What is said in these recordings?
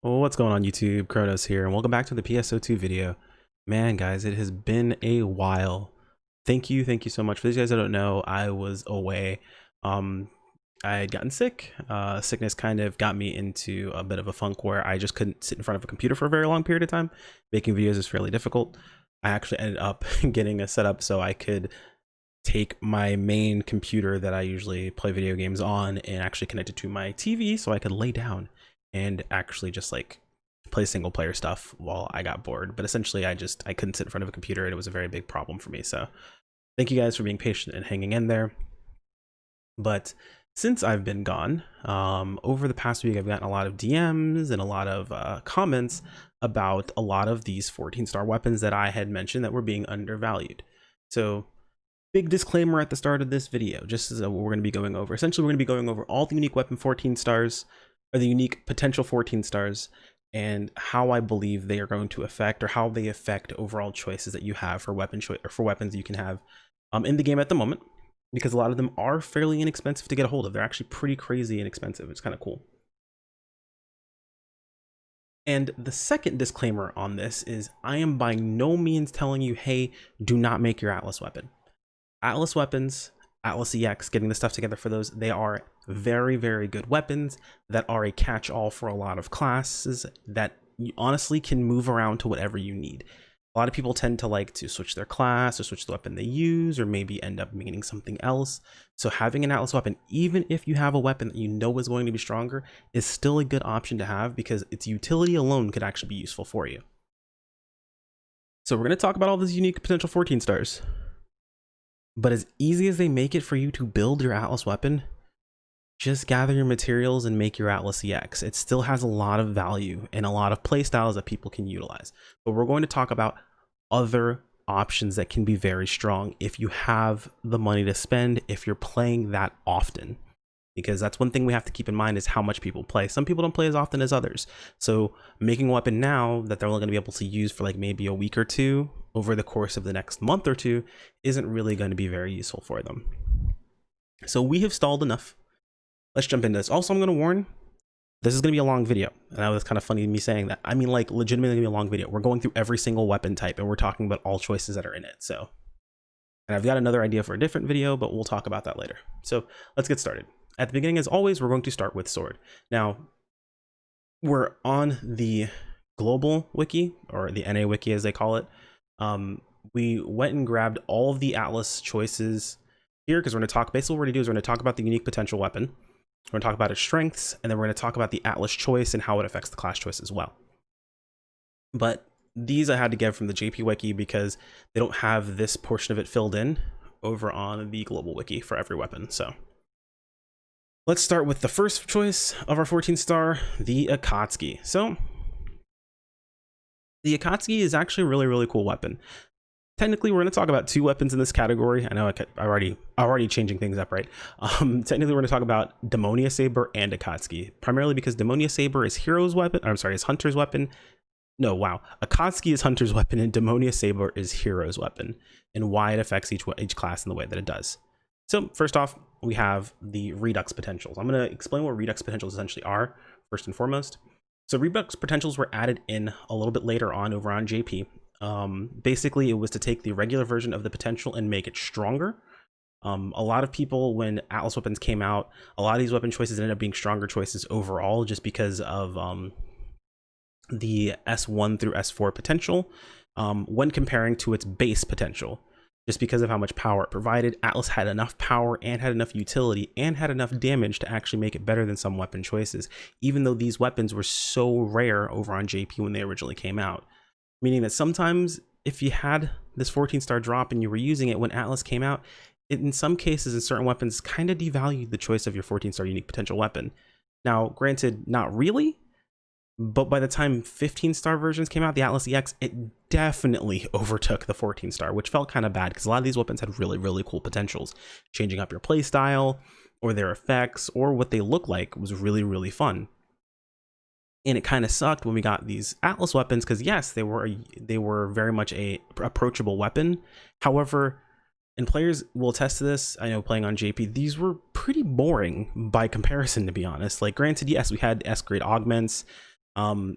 Well, what's going on YouTube? Kronos here, and welcome back to the PSO2 video. Man, guys, it has been a while. Thank you so much. For these guys that don't know, I was away. I had gotten sick. Sickness kind of got me into a bit of a funk where I just couldn't sit in front of a computer for a very long period of time. Making videos is fairly difficult. I actually ended up getting a setup so I could take my main computer that I usually play video games on and actually connect it to my TV so I could lay down and actually just like play single player stuff while I got bored. But essentially I couldn't sit in front of a computer and it was a very big problem for me. So thank you guys for being patient and hanging in there. But since I've been gone, over the past week, I've gotten a lot of DMs and a lot of comments about a lot of these 14-star weapons that I had mentioned that were being undervalued. So big disclaimer at the start of this video, just as what we're going to be going over. Essentially, we're going to be going over all the unique weapon 14 stars, or the unique potential 14 stars, and how I believe they are going to affect, or how they affect overall choices that you have for weapon choice, or for weapons you can have in the game at the moment, because a lot of them are fairly inexpensive to get a hold of. They're actually pretty crazy inexpensive. It's kind of cool. And the second disclaimer on this is I am by no means telling you, hey, do not make your Atlas weapon. Atlas weapons, Atlas EX, getting the stuff together for those, they are very, very good weapons that are a catch-all for a lot of classes that you honestly can move around to whatever you need. A lot of people tend to like to switch their class or switch the weapon they use, or maybe end up meaning something else. So having an Atlas weapon, even if you have a weapon that you know is going to be stronger, is still a good option to have because its utility alone could actually be useful for you. So we're going to talk about all these unique potential 14 stars. But as easy as they make it for you to build your Atlas weapon, just gather your materials and make your Atlas EX. It still has a lot of value and a lot of playstyles that people can utilize. But we're going to talk about other options that can be very strong if you have the money to spend, if you're playing that often. Because that's one thing we have to keep in mind is how much people play. Some people don't play as often as others. So making a weapon now that they're only going to be able to use for like maybe a week or two over the course of the next month or two isn't really going to be very useful for them. So we have stalled enough. Let's jump into this. Also, I'm going to warn, this is going to be a long video. And I was kind of funny me saying that. I mean, like legitimately a long video. We're going through every single weapon type and we're talking about all choices that are in it. So, and I've got another idea for a different video, but we'll talk about that later. So let's get started. At the beginning, as always, we're going to start with sword. Now, we're on the global wiki, or the NA wiki as they call it. We went and grabbed all of the Atlas choices here because we're going to talk, basically what we're going to do is we're going to talk about the unique potential weapon. We're going to talk about its strengths, and then we're going to talk about the Atlas choice and how it affects the class choice as well. But these I had to get from the JP wiki because they don't have this portion of it filled in over on the global wiki for every weapon. So let's start with the first choice of our 14 star, the Akatsuki. So the Akatsuki is actually a really, really cool weapon. Technically, we're going to talk about two weapons in this category. I know I'm already changing things up, right? Technically, we're going to talk about Demonia Saber and Akatsuki, primarily because Demonia Saber is Hero's weapon. I'm sorry, is Hunter's weapon. No, wow. Akatsuki is Hunter's weapon and Demonia Saber is Hero's weapon, and why it affects each class in the way that it does. So first off, we have the Redux Potentials. I'm going to explain what Redux Potentials essentially are, first and foremost. So Redux Potentials were added in a little bit later on over on JP. Basically, it was to take the regular version of the potential and make it stronger. A lot of people, when Atlas weapons came out, a lot of these weapon choices ended up being stronger choices overall just because of the S1 through S4 potential when comparing to its base potential. Just because of how much power it provided, Atlas had enough power and had enough utility and had enough damage to actually make it better than some weapon choices, even though these weapons were so rare over on JP when they originally came out. Meaning that sometimes if you had this 14-star drop and you were using it when Atlas came out, it, in some cases in certain weapons kind of devalued the choice of your 14-star unique potential weapon. Now, granted, not really, but by the time 15-star versions came out, the Atlas EX, it definitely overtook the 14-star, which felt kind of bad because a lot of these weapons had really, really cool potentials. Changing up your playstyle or their effects or what they look like was really, really fun. And it kind of sucked when we got these Atlas weapons because yes, they were very much a approachable weapon. However, and players will attest to this, I know playing on JP, these were pretty boring by comparison, to be honest. Like granted, yes, we had S grade augments,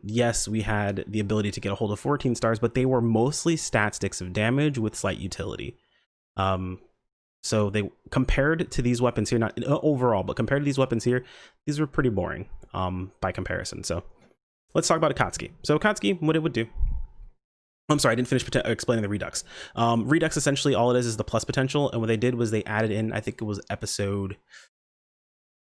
Yes, we had the ability to get a hold of 14 stars, but they were mostly stat sticks of damage with slight utility. So they, compared to these weapons here, not overall, but compared to these weapons here, these were pretty boring by comparison. So let's talk about Akatsuki. So Akatsuki, what it would do. I'm sorry, I didn't finish explaining the Redux. Redux, essentially all it is the plus potential, and what they did was they added in, I think it was episode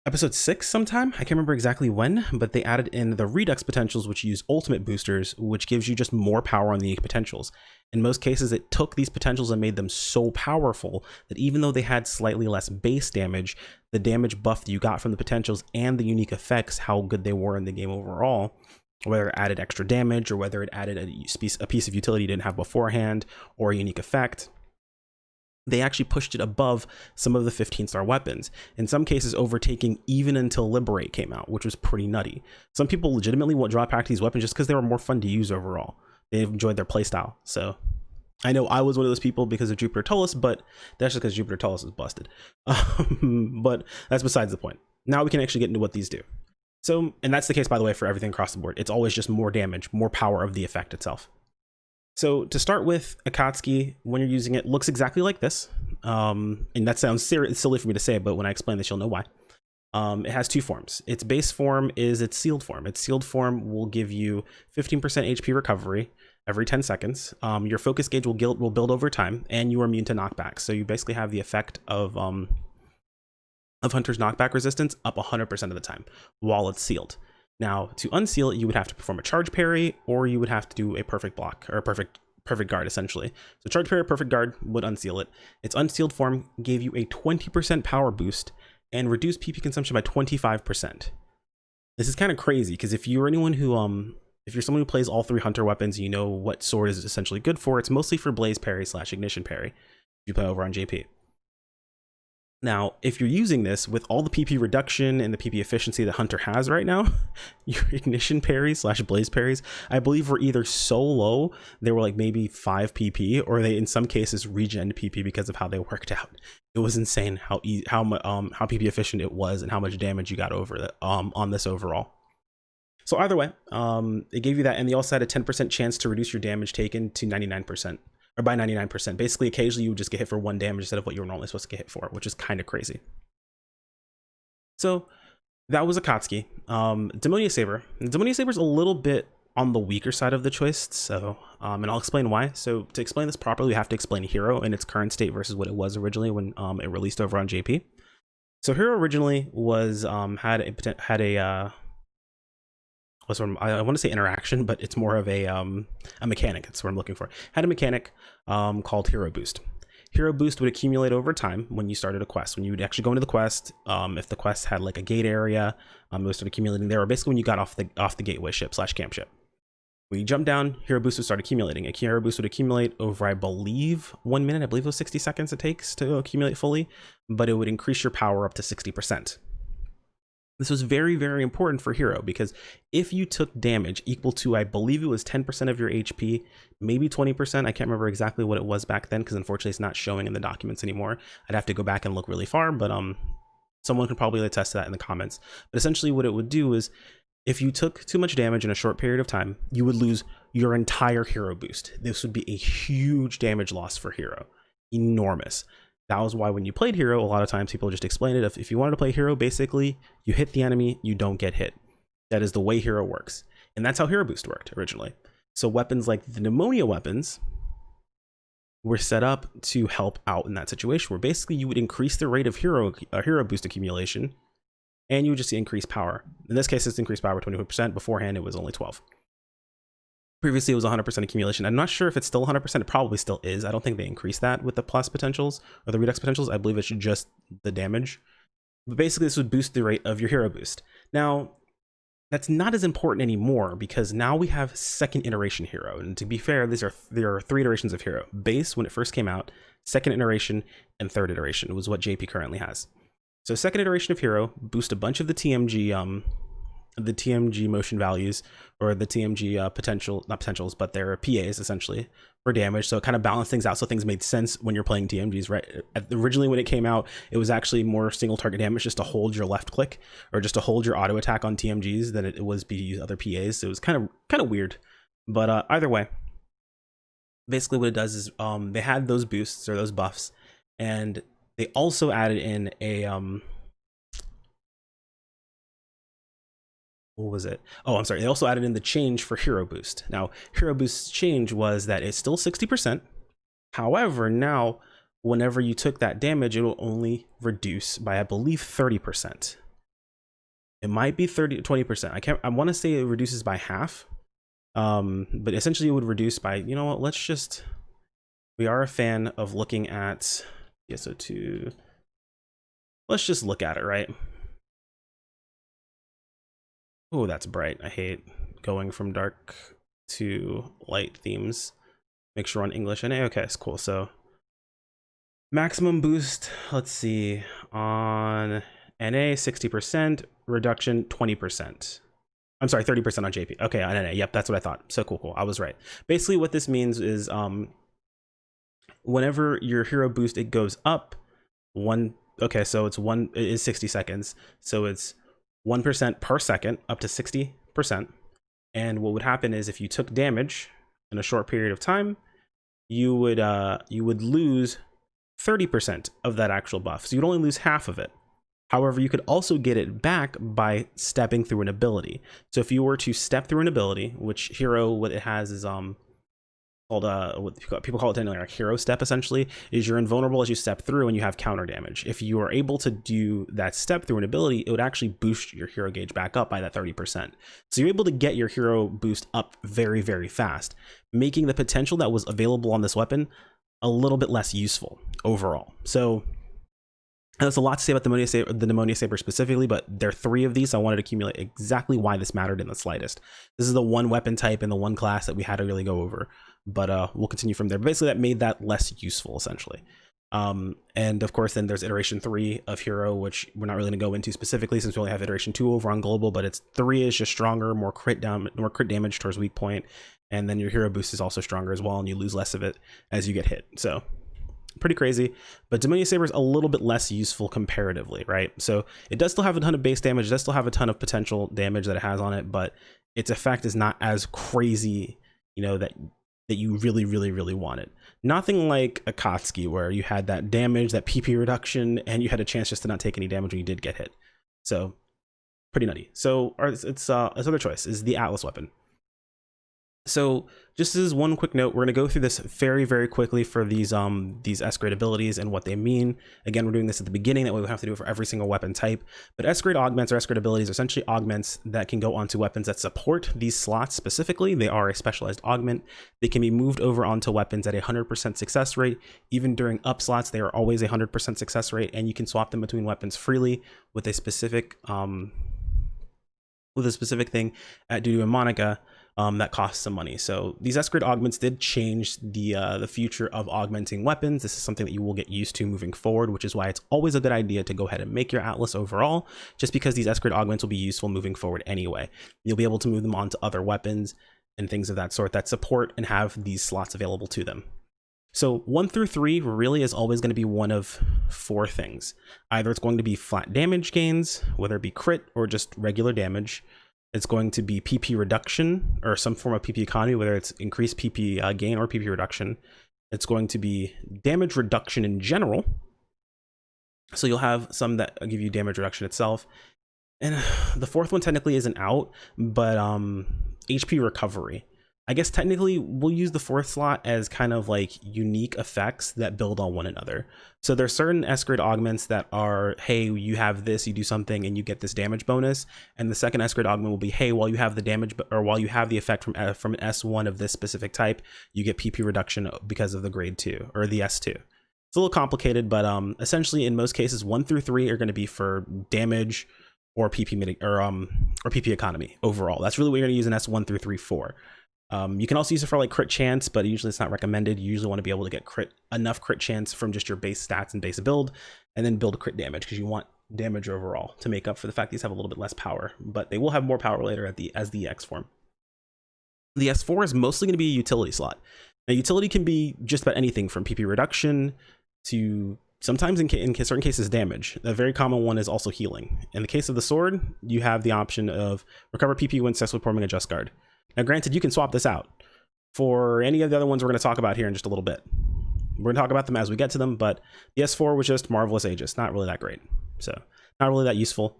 6 sometime, I can't remember exactly when, but they added in the Redux Potentials, which use ultimate boosters, which gives you just more power on the unique potentials. In most cases, it took these potentials and made them so powerful that even though they had slightly less base damage, the damage buff that you got from the potentials and the unique effects, how good they were in the game overall, whether it added extra damage or whether it added a piece of utility you didn't have beforehand or a unique effect, they actually pushed it above some of the 15-star weapons, in some cases overtaking even until Liberate came out, which was pretty nutty. Some people legitimately will drop back to these weapons just because they were more fun to use overall. They enjoyed their playstyle. So I know I was one of those people because of Jupiter Tullus, but that's just because Jupiter Tullus is busted. But that's besides the point. Now we can actually get into what these do. So, and that's the case, by the way, for everything across the board. It's always just more damage, more power of the effect itself. So to start with, Akatsuki, when you're using it, looks exactly like this. And that sounds silly for me to say, but when I explain this, you'll know why. It has two forms. Its base form is its sealed form. Its sealed form will give you 15% HP recovery every 10 seconds. Your focus gauge will build over time, and you are immune to knockback. So you basically have the effect of Hunter's knockback resistance up 100% of the time while it's sealed. Now, to unseal it, you would have to perform a charge parry, or you would have to do a perfect block, or a perfect guard, essentially. So charge parry or perfect guard would unseal it. Its unsealed form gave you a 20% power boost and reduced PP consumption by 25%. This is kind of crazy, because if you're anyone who, if you're someone who plays all 3 Hunter weapons, you know what sword is essentially good for. It's mostly for blaze parry / ignition parry, if you play over on JP. Now, if you're using this with all the PP reduction and the PP efficiency that Hunter has right now, your ignition parries / blaze parries, I believe, were either so low, they were like maybe 5 PP, or they in some cases regen PP because of how they worked out. It was insane how PP efficient it was and how much damage you got over on this overall. So either way, it gave you that, and they also had a 10% chance to reduce your damage taken to 99%. Or by 99%. Basically, occasionally you would just get hit for 1 damage instead of what you were normally supposed to get hit for, which is kind of crazy. So that was Akatsuki. Demonia Saber. Demonia Saber is a little bit on the weaker side of the choice, so and I'll explain why. So to explain this properly, we have to explain Hero in its current state versus what it was originally when it released over on JP. So Hero originally was I want to say interaction, but it's more of a mechanic. That's what I'm looking for. Had a mechanic called Hero Boost. Hero Boost would accumulate over time when you started a quest. When you would actually go into the quest, if the quest had like a gate area, it would start accumulating there. Or basically when you got off the gateway ship / camp ship. When you jump down, Hero Boost would start accumulating. A Hero Boost would accumulate over, I believe, 1 minute. I believe it was 60 seconds it takes to accumulate fully, but it would increase your power up to 60%. This was very, very important for Hero, because if you took damage equal to, I believe it was 10% of your HP, maybe 20%, I can't remember exactly what it was back then, because unfortunately it's not showing in the documents anymore. I'd have to go back and look really far, but someone can probably attest to that in the comments. But essentially what it would do is, if you took too much damage in a short period of time, you would lose your entire Hero Boost. This would be a huge damage loss for Hero. Enormous. That was why when you played Hero, a lot of times people just explain it. If you wanted to play Hero, basically, you hit the enemy, you don't get hit. That is the way Hero works. And that's how Hero Boost worked originally. So weapons like the Demonia weapons were set up to help out in that situation, where basically you would increase the rate of Hero Boost accumulation, and you would just increase power. In this case, it's increased power 20%. Beforehand, it was only 12%. Previously, it was 100% accumulation. I'm not sure if it's still 100%. It probably still is. I don't think they increased that with the plus potentials or the Redux potentials. I believe it's just the damage. But basically, this would boost the rate of your Hero Boost. Now, that's not as important anymore, because now we have second iteration Hero. And to be fair, there are 3 iterations of Hero. Base, when it first came out, second iteration, and third iteration. It was what JP currently has. So second iteration of Hero boost a bunch of the TMG the TMG motion values, or the TMG not potentials, but they're PAs essentially for damage. So it kind of balanced things out, so things made sense when you're playing TMGs, right? Originally when it came out, it was actually more single target damage just to hold your left click, or just to hold your auto attack on TMGs, than it was to use other PAs. So it was kind of weird, but either way, basically what it does is they had those boosts or those buffs, and they also added in a what was it? Oh, I'm sorry. They also added in the change for Hero Boost. Now, Hero Boost's change was that it's still 60%. However, now, whenever you took that damage, it will only reduce by, I believe, 30%. It might be 20%. I want to say it reduces by half. But essentially it would reduce by, you know what, we are a fan of looking at PSO2. Let's just look at it, right? Oh, that's bright. I hate going from dark to light themes. Make sure we're on English NA. Okay, it's cool. So maximum boost, let's see, on NA 60%, reduction 20%. I'm sorry, 30% on JP. Okay, on NA. Yep, that's what I thought. So cool. I was right. Basically what this means is whenever your hero boost, it goes up okay, so it is 60 seconds. So it's 1% per second up to 60%. And what would happen is if you took damage in a short period of time, you would lose 30% of that actual buff. So you'd only lose half of it. However, you could also get it back by stepping through an ability. So if you were to step through an ability, which hero, what it has is called what people call it technically like hero step, essentially, is you're invulnerable as you step through and you have counter damage. If you are able to do that step through an ability, it would actually boost your hero gauge back up by that 30%. So you're able to get your hero boost up very, very fast, making the potential that was available on this weapon a little bit less useful overall. So there's a lot to say about the Demonia Saber specifically, but there are 3 of these, so I wanted to accumulate exactly why this mattered in the slightest. This is the one weapon type and the one class that we had to really go over, but we'll continue from there. But basically, that made that less useful, essentially. And of course, then there's iteration 3 of hero, which we're not really going to go into specifically since we only have iteration 2 over on global, but it's 3 is just stronger, more crit damage towards weak point, and then your hero boost is also stronger as well, and you lose less of it as you get hit. So pretty crazy, but Demonia Saber is a little bit less useful comparatively, right? So it does still have a ton of base damage, it does still have a ton of potential damage that it has on it, but its effect is not as crazy, you know, that you really want it. Nothing like Akatsuki, where you had that damage, that PP reduction, and you had a chance just to not take any damage when you did get hit. So pretty nutty. So its other choice is the Atlas weapon. So just as one quick note, we're going to go through this very, very quickly for these S-grade abilities and what they mean. Again, we're doing this at the beginning, that way we have to do it for every single weapon type. But S-grade augments or S-grade abilities are essentially augments that can go onto weapons that support these slots specifically. They are a specialized augment. They can be moved over onto weapons at a 100% success rate. Even during up slots, they are always a 100% success rate, and you can swap them between weapons freely with a specific thing at Dudu and Monica that costs some money. So these S-grade augments did change the future of augmenting weapons. This is something that you will get used to moving forward, which is why it's always a good idea to go ahead and make your Atlas overall, just because these S-grade augments will be useful moving forward anyway. You'll be able to move them onto other weapons and things of that sort that support and have these slots available to them. So 1 through 3 really is always going to be one of 4 things. Either it's going to be flat damage gains, whether it be crit or just regular damage. It's going to be PP reduction or some form of PP economy, whether it's increased PP gain or PP reduction. It's going to be damage reduction in general. So you'll have some that give you damage reduction itself. And the 4th one technically isn't out, but HP recovery. I guess technically we'll use the 4th slot as kind of like unique effects that build on one another. So there's certain S-grade augments that are, hey, you have this, you do something and you get this damage bonus. And the second S-grade augment will be, hey, while you have the damage or while you have the effect from an S1 of this specific type, you get PP reduction because of the grade 2 or the S2. It's a little complicated, but essentially in most cases 1 through 3 are going to be for damage or PP or PP economy overall. That's really what you're going to use an S1 through 3 for. You can also use it for like crit chance, but usually it's not recommended. You usually want to be able to get enough crit chance from just your base stats and base build, and then build crit damage, because you want damage overall to make up for the fact these have a little bit less power, but they will have more power later at as the EX form. The S4 is mostly going to be a utility slot. Now, utility can be just about anything from PP reduction to sometimes in certain cases damage. A very common one is also healing. In the case of the sword, you have the option of recover PP when successfully performing a just guard. Now, granted, you can swap this out for any of the other ones we're going to talk about here in just a little bit. We're going to talk about them as we get to them, but the S4 was just Marvelous Aegis, not really that great. So not really that useful.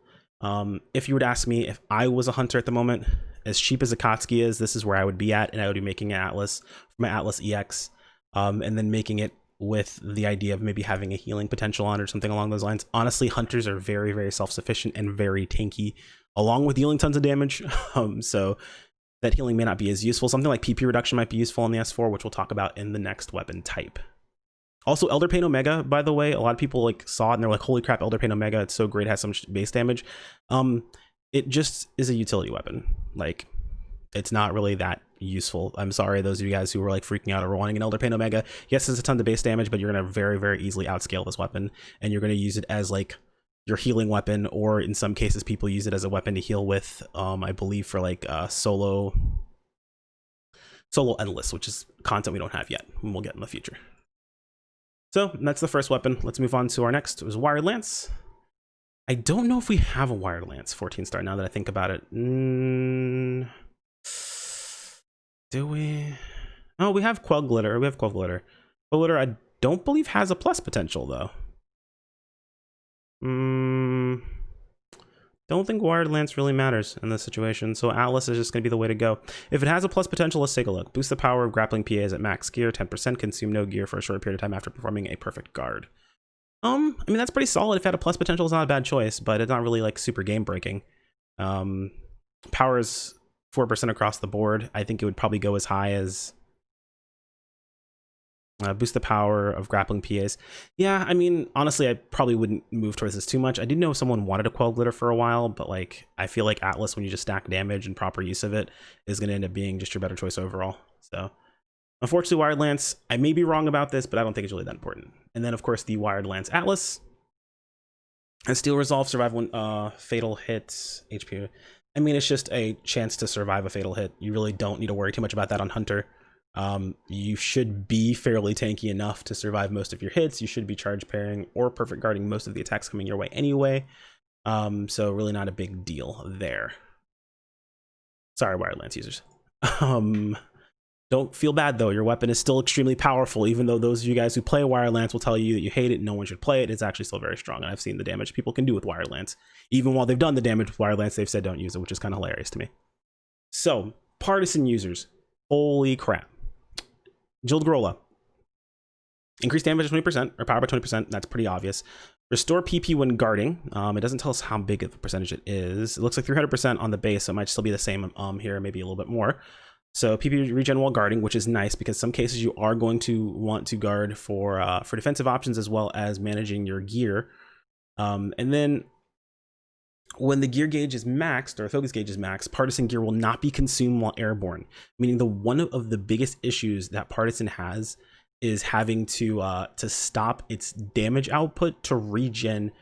If you would ask me if I was a hunter at the moment, as cheap as Akatsuki is, this is where I would be at, and I would be making an Atlas for my Atlas EX, and then making it with the idea of maybe having a healing potential on it or something along those lines. Honestly, hunters are very, very self-sufficient and very tanky, along with dealing tons of damage. So that healing may not be as useful. Something like PP reduction might be useful on the S4, which we'll talk about in the next weapon type. Also, Elder Pain Omega, by the way, a lot of people like saw it and they're like, holy crap, Elder Pain Omega, it's so great, it has so much base damage. It just is a utility weapon. Like, it's not really that useful. I'm sorry, those of you guys who were like freaking out over wanting an Elder Pain Omega. Yes, there's a ton of base damage, but you're going to very, very easily outscale this weapon, and you're going to use it as like your healing weapon, or in some cases, people use it as a weapon to heal with, I believe for like solo endless, which is content we don't have yet, and we'll get in the future. So that's the first weapon. Let's move on to our next. It was Wired Lance. I don't know if we have a Wired Lance 14 star now that I think about it. Do we? Oh, we have Quell Glitter. We have Quell Glitter. Quell Glitter, I don't believe has a plus potential though. Don't think Wired Lance really matters in this situation, so Atlas is just going to be the way to go. If it has a plus potential, let's take a look. Boost the power of grappling PAs at max gear, 10%, consume no gear for a short period of time after performing a perfect guard. I mean, that's pretty solid. If it had a plus potential, it's not a bad choice, but it's not really like super game breaking. Power is 4% across the board. I think it would probably go as high as boost the power of grappling PAs. Yeah, I mean, honestly, I probably wouldn't move towards this too much. I did know someone wanted a Quell Glitter for a while, but like, I feel like Atlas, when you just stack damage and proper use of it, is going to end up being just your better choice overall. So, unfortunately, Wired Lance, I may be wrong about this, but I don't think it's really that important. And then, of course, the Wired Lance Atlas. And Steel Resolve, survive when fatal hits, HP. I mean, it's just a chance to survive a fatal hit. You really don't need to worry too much about that on Hunter. You should be fairly tanky enough to survive most of your hits. You should be charge pairing or perfect guarding most of the attacks coming your way anyway. So really not a big deal there. Sorry, Wired Lance users. Don't feel bad though. Your weapon is still extremely powerful, even though those of you guys who play Wired Lance will tell you that you hate it and no one should play it. It's actually still very strong, and I've seen the damage people can do with Wired Lance. Even while they've done the damage with Wired Lance, they've said don't use it, which is kind of hilarious to me. So, partisan users. Holy crap. Jilled Grola. Increase damage by 20%, or power by 20%. That's pretty obvious. Restore PP when guarding. It doesn't tell us how big of a percentage it is. It looks like 300% on the base, so it might still be the same here, maybe a little bit more. So PP regen while guarding, which is nice because some cases you are going to want to guard for defensive options as well as managing your gear. And then when the gear gauge is maxed, or focus gauge is maxed, partisan gear will not be consumed while airborne. Meaning one of the biggest issues that partisan has is having to stop its damage output to regen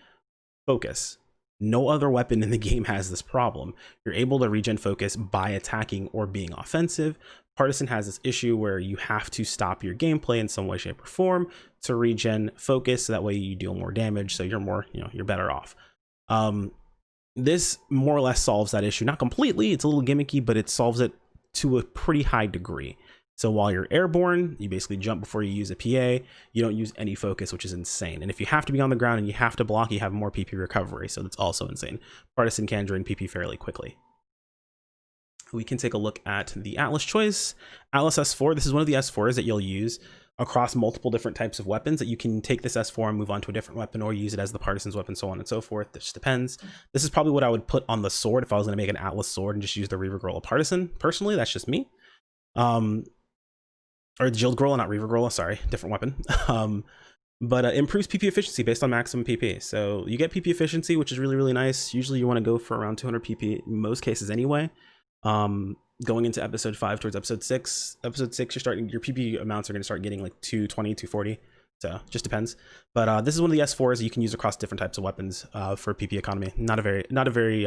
focus. No other weapon in the game has this problem. You're able to regen focus by attacking or being offensive. Partisan has this issue where you have to stop your gameplay in some way, shape, or form to regen focus, so that way you deal more damage, so you're better off. This more or less solves that issue. Not completely, it's a little gimmicky, but it solves it to a pretty high degree. So while you're airborne, you basically jump before you use a PA. You don't use any focus, which is insane. And if you have to be on the ground and you have to block, you have more PP recovery, so that's also insane. Partisan can drain PP fairly quickly. We can take a look at the Atlas choice. Atlas S4, this is one of the S4s that you'll use across multiple different types of weapons, that you can take this S4 and move on to a different weapon, or use it as the partisan's weapon, so on and so forth. This depends. This is probably what I would put on the sword if I was going to make an Atlas sword and just use the Reaver Grola partisan. Personally, that's just me. Or Jilled Grola, not Reaver Grola, sorry, different weapon. But improves PP efficiency based on maximum PP. So you get PP efficiency, which is really, really nice. Usually you want to go for around 200 PP in most cases anyway. Going into episode 5 towards episode 6. Episode 6, your PP amounts are going to start getting like 220, 240. So just depends. But this is one of the S4s you can use across different types of weapons for PP economy. Not a very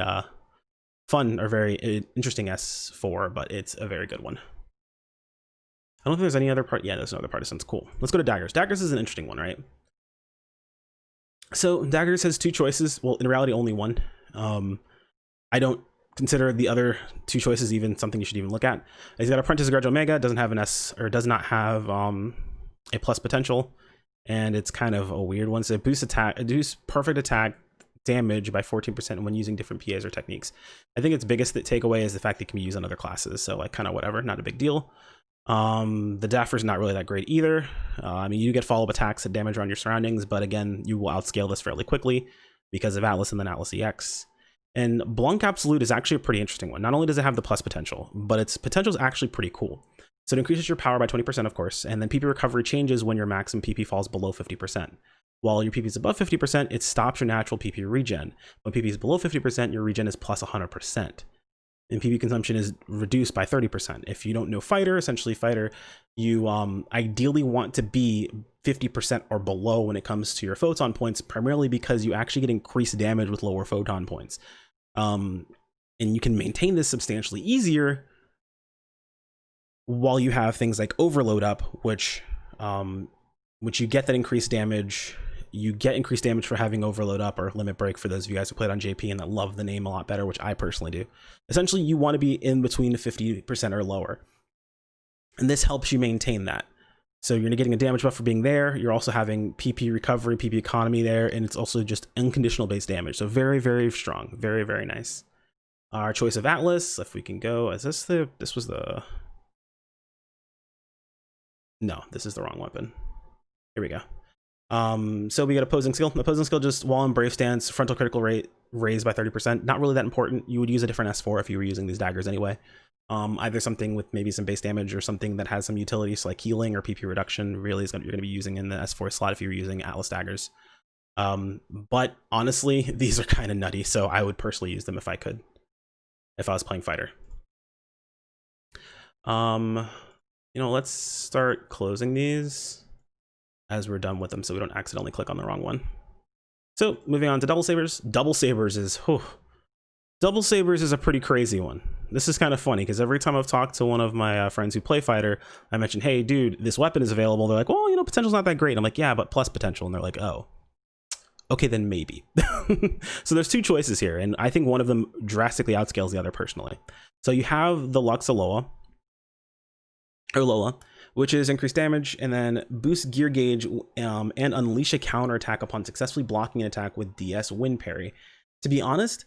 fun or very interesting S4, but it's a very good one. I don't think there's any other part. Yeah, there's another partisans. Cool. Let's go to daggers. Daggers is an interesting one, right? So daggers has two choices. Well, in reality, only one. I don't consider the other two choices even something you should even look at. He's got Apprentice Grudge Omega, doesn't have an S, or does not have a plus potential, and it's kind of a weird one. So it boosts perfect attack damage by 14% when using different PAs or techniques. I think its biggest takeaway is the fact that it can be used on other classes, so like kind of whatever, not a big deal. The Daffer's not really that great either. I mean, you get follow-up attacks that damage around your surroundings, but again, you will outscale this fairly quickly because of Atlas and then Atlas EX. And Blanc Absolute is actually a pretty interesting one. Not only does it have the plus potential, but its potential is actually pretty cool. So it increases your power by 20%, of course, and then PP recovery changes when your maximum PP falls below 50%. While your PP is above 50%, it stops your natural PP regen. When PP is below 50%, your regen is plus 100%. And PP consumption is reduced by 30%. If you don't know fighter, essentially fighter, you ideally want to be 50% or below when it comes to your photon points, primarily because you actually get increased damage with lower photon points. And you can maintain this substantially easier while you have things like overload up, which you get that increased damage. You get increased damage for having overload up, or limit break for those of you guys who played on JP and that love the name a lot better, which I personally do. Essentially, you want to be in between 50% or lower. And this helps you maintain that. So you're getting a damage buff for being there. You're also having PP recovery, PP economy there, and it's also just unconditional base damage. So very, very strong. Very, very nice. Our choice of Atlas, if we can go, is this the, this was the, no, this is the wrong weapon. Here we go. So we got opposing skill. Opposing skill, just wall and brave stance, frontal critical rate raised by 30%. Not really that important. You would use a different S4 if you were using these daggers anyway. Either something with maybe some base damage or something that has some utilities like healing or PP reduction really is you're going to be using in the S4 slot if you were using Atlas daggers. But honestly, these are kind of nutty, so I would personally use them if I could, if I was playing fighter. You know, let's start closing these as we're done with them so we don't accidentally click on the wrong one. So moving on to double sabers. Double sabers is a pretty crazy one. This is kind of funny because every time I've talked to one of my friends who play fighter, I mention, hey dude, this weapon is available. They're like, well, you know, potential's not that great. I'm like, yeah, but plus potential. And they're like, oh, okay, then maybe. So there's two choices here, and I think one of them drastically outscales the other personally. So you have the Lux Lola, which is increased damage and then boost gear gauge and unleash a counter attack upon successfully blocking an attack with DS wind parry. To be honest,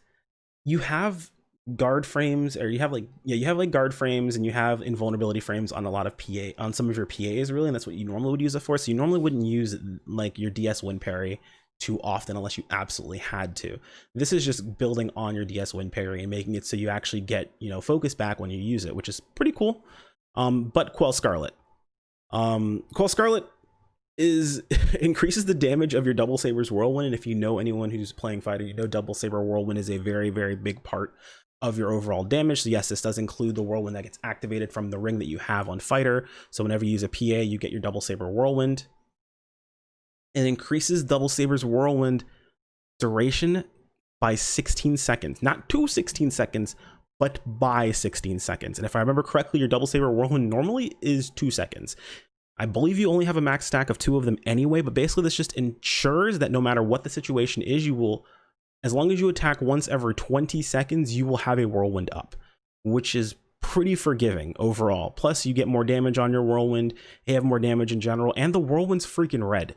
you have guard frames, or you have like guard frames, and you have invulnerability frames on a lot of on some of your PAs really, and that's what you normally would use it for. So you normally wouldn't use like your DS wind parry too often unless you absolutely had to. This is just building on your DS wind parry and making it so you actually get, you know, focus back when you use it, which is pretty cool. But Quell Scarlet. Quell Scarlet is increases the damage of your double saber's whirlwind, and if you know anyone who's playing fighter, you know double saber whirlwind is a very, very big part of your overall damage. So yes, this does include the whirlwind that gets activated from the ring that you have on fighter. So whenever you use a PA, you get your double saber whirlwind. It increases double saber's whirlwind duration by 16 seconds, not 16 seconds, but by 16 seconds. And if I remember correctly, your double saber whirlwind normally is 2 seconds. I believe you only have a max stack of 2 of them anyway, but basically this just ensures that no matter what the situation is, you will, as long as you attack once every 20 seconds, you will have a whirlwind up, which is pretty forgiving overall. Plus you get more damage on your whirlwind, you have more damage in general, and the whirlwind's freaking red.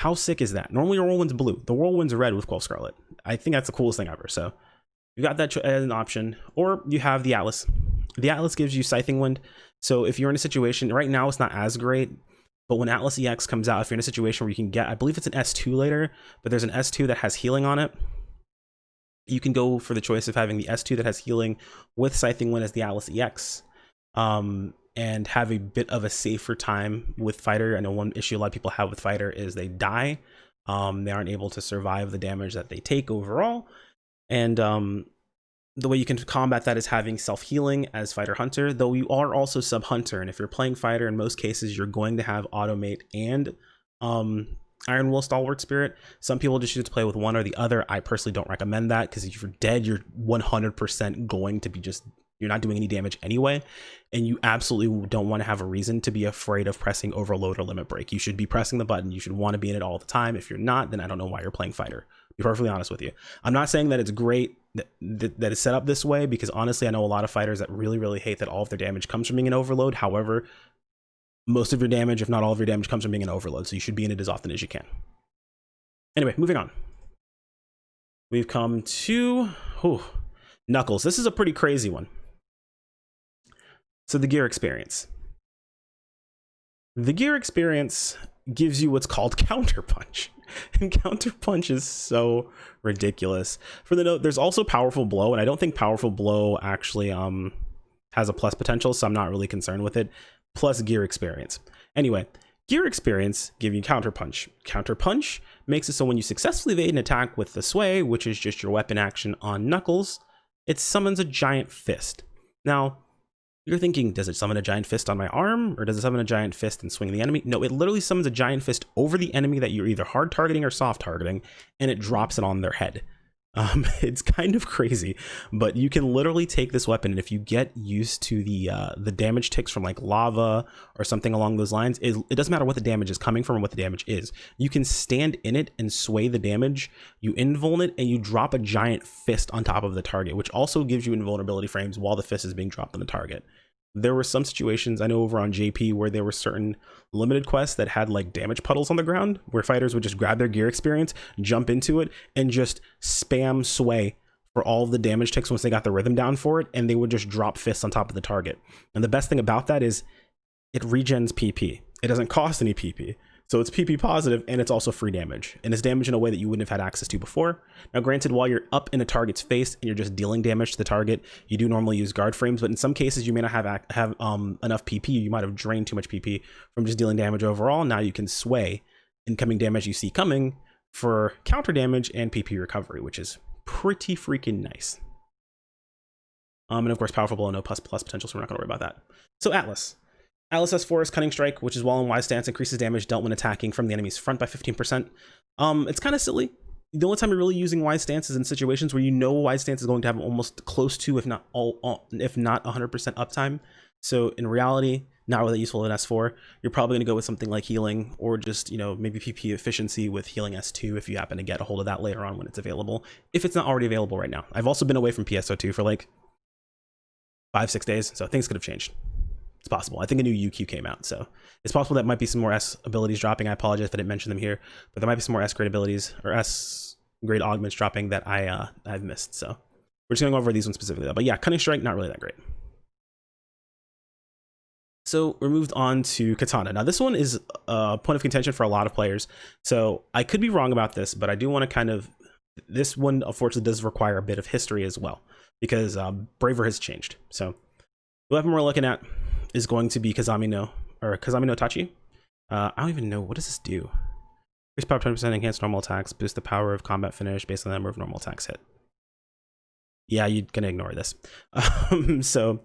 How sick is that? Normally your whirlwind's blue. The whirlwind's red with Quell Scarlet. I think that's the coolest thing ever. So you got that as an option, or you have the Atlas. The Atlas gives you Scything Wind. So if you're in a situation, right now it's not as great, but when Atlas EX comes out, if you're in a situation where you can get, I believe it's an S2 later, but there's an S2 that has healing on it, you can go for the choice of having the S2 that has healing with Scything Wind as the Atlas EX, and have a bit of a safer time with fighter. I know one issue a lot of people have with fighter is they die. They aren't able to survive the damage that they take overall. And the way you can combat that is having self-healing as fighter hunter, though you are also sub hunter, and if you're playing fighter, in most cases you're going to have automate and Iron Will, Stalwart Spirit. Some people just choose to play with one or the other. I personally don't recommend that, because if you're dead, you're 100% going to be just, you're not doing any damage anyway, and you absolutely don't want to have a reason to be afraid of pressing Overload or Limit Break. You should be pressing the button. You should want to be in it all the time. If you're not, then I don't know why you're playing Fighter. To be perfectly honest with you. I'm not saying that it's great that it's set up this way, because honestly, I know a lot of fighters that really hate that all of their damage comes from being an Overload. However, most of your damage, if not all of your damage, comes from being an Overload, so you should be in it as often as you can. Anyway, moving on. We've come to Knuckles. This is a pretty crazy one. So the gear experience. The gear experience gives you what's called Counterpunch. And Counterpunch is so ridiculous. For the note, there's also Powerful Blow, and I don't think Powerful Blow actually has a plus potential, so I'm not really concerned with it. Plus gear experience. Anyway, gear experience give you Counterpunch. Counterpunch makes it so when you successfully evade an attack with the Sway, which is just your weapon action on Knuckles, it summons a giant fist. Now, you're thinking, does it summon a giant fist on my arm, or does it summon a giant fist and swing the enemy? No, it literally summons a giant fist over the enemy that you're either hard targeting or soft targeting, and it drops it on their head. It's kind of crazy, but you can literally take this weapon, and if you get used to the damage ticks from like lava or something along those lines, it doesn't matter what the damage is coming from or what the damage is. You can stand in it and sway the damage, you invuln it, and you drop a giant fist on top of the target, which also gives you invulnerability frames while the fist is being dropped on the target. There were some situations, I know over on JP, where there were certain limited quests that had like damage puddles on the ground, where fighters would just grab their gear experience, jump into it, and just spam Sway for all of the damage ticks once they got the rhythm down for it, and they would just drop fists on top of the target. And the best thing about that is it regens PP. It doesn't cost any PP. So it's PP positive, and it's also free damage, and it's damage in a way that you wouldn't have had access to before. Now, granted, while you're up in a target's face and you're just dealing damage to the target, you do normally use guard frames, but in some cases you may not have enough PP. You might have drained too much PP from just dealing damage overall. Now you can sway incoming damage you see coming for counter damage and PP recovery, which is pretty freaking nice. And of course, Powerful Blow, no plus potential, so we're not going to worry about that. So Atlas. Atlas has Forest Cunning Strike, which is while in wide stance, increases damage dealt when attacking from the enemy's front by 15%. It's kind of silly. The only time you're really using wide stance is in situations where you know wide stance is going to have almost close to, if not 100% uptime. So in reality, not really useful in S4. You're probably going to go with something like healing, or just, you know, maybe PP efficiency with healing S2 if you happen to get a hold of that later on when it's available, if it's not already available right now. I've also been away from PSO2 for like 5-6 days, so things could have changed. It's possible. I think a new UQ came out, so it's possible that might be some more S abilities dropping. I apologize if I didn't mention them here, but there might be some more S grade abilities or S grade augments dropping that I've missed. So we're just gonna go over these ones specifically, though. But yeah, Cunning Strike, not really that great. So we're moved on to Katana. Now this one is a point of contention for a lot of players. So I could be wrong about this, but I do want to this one unfortunately does require a bit of history as well, because Braver has changed. So the weapon we're looking at is going to be Kazami no Tachi. I don't even know, what does this do? Increase power 20%, enhance normal attacks, boost the power of combat finish based on the number of normal attacks hit. Yeah, you're gonna ignore this. So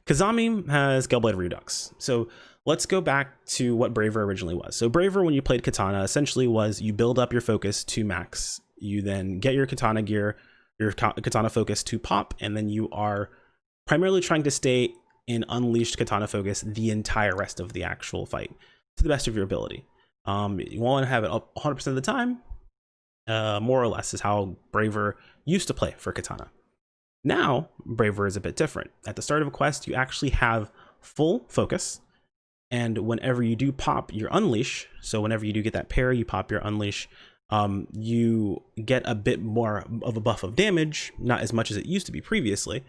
Kazami has Gunblade Redux. So let's go back to what Braver originally was. So Braver, when you played Katana, essentially was you build up your focus to max. You then get your Katana gear, your Katana focus to pop, and then you are primarily trying to stay in unleashed Katana focus the entire rest of the actual fight to the best of your ability. You want to have it up 100% of the time, more or less, is how Braver used to play for Katana. Now, Braver is a bit different. At the start of a quest, you actually have full focus, and whenever you do pop your unleash, so whenever you do get that parry, you pop your unleash, you get a bit more of a buff of damage, not as much as it used to be previously,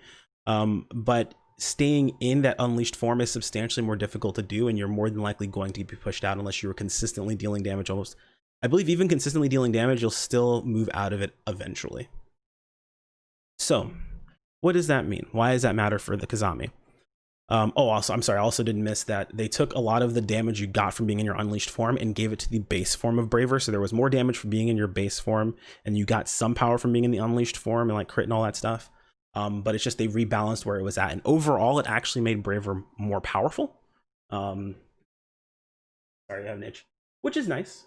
but staying in that unleashed form is substantially more difficult to do, and you're more than likely going to be pushed out unless you were consistently dealing damage. Almost, I believe even consistently dealing damage, you'll still move out of it eventually. So what does that mean? Why does that matter for the Kazami? Also, I'm sorry, I also didn't miss that they took a lot of the damage you got from being in your unleashed form and gave it to the base form of Braver. So there was more damage from being in your base form, and you got some power from being in the unleashed form and like crit and all that stuff. But it's just they rebalanced where it was at, and overall it actually made Braver more powerful. Sorry, I have an itch, which is nice.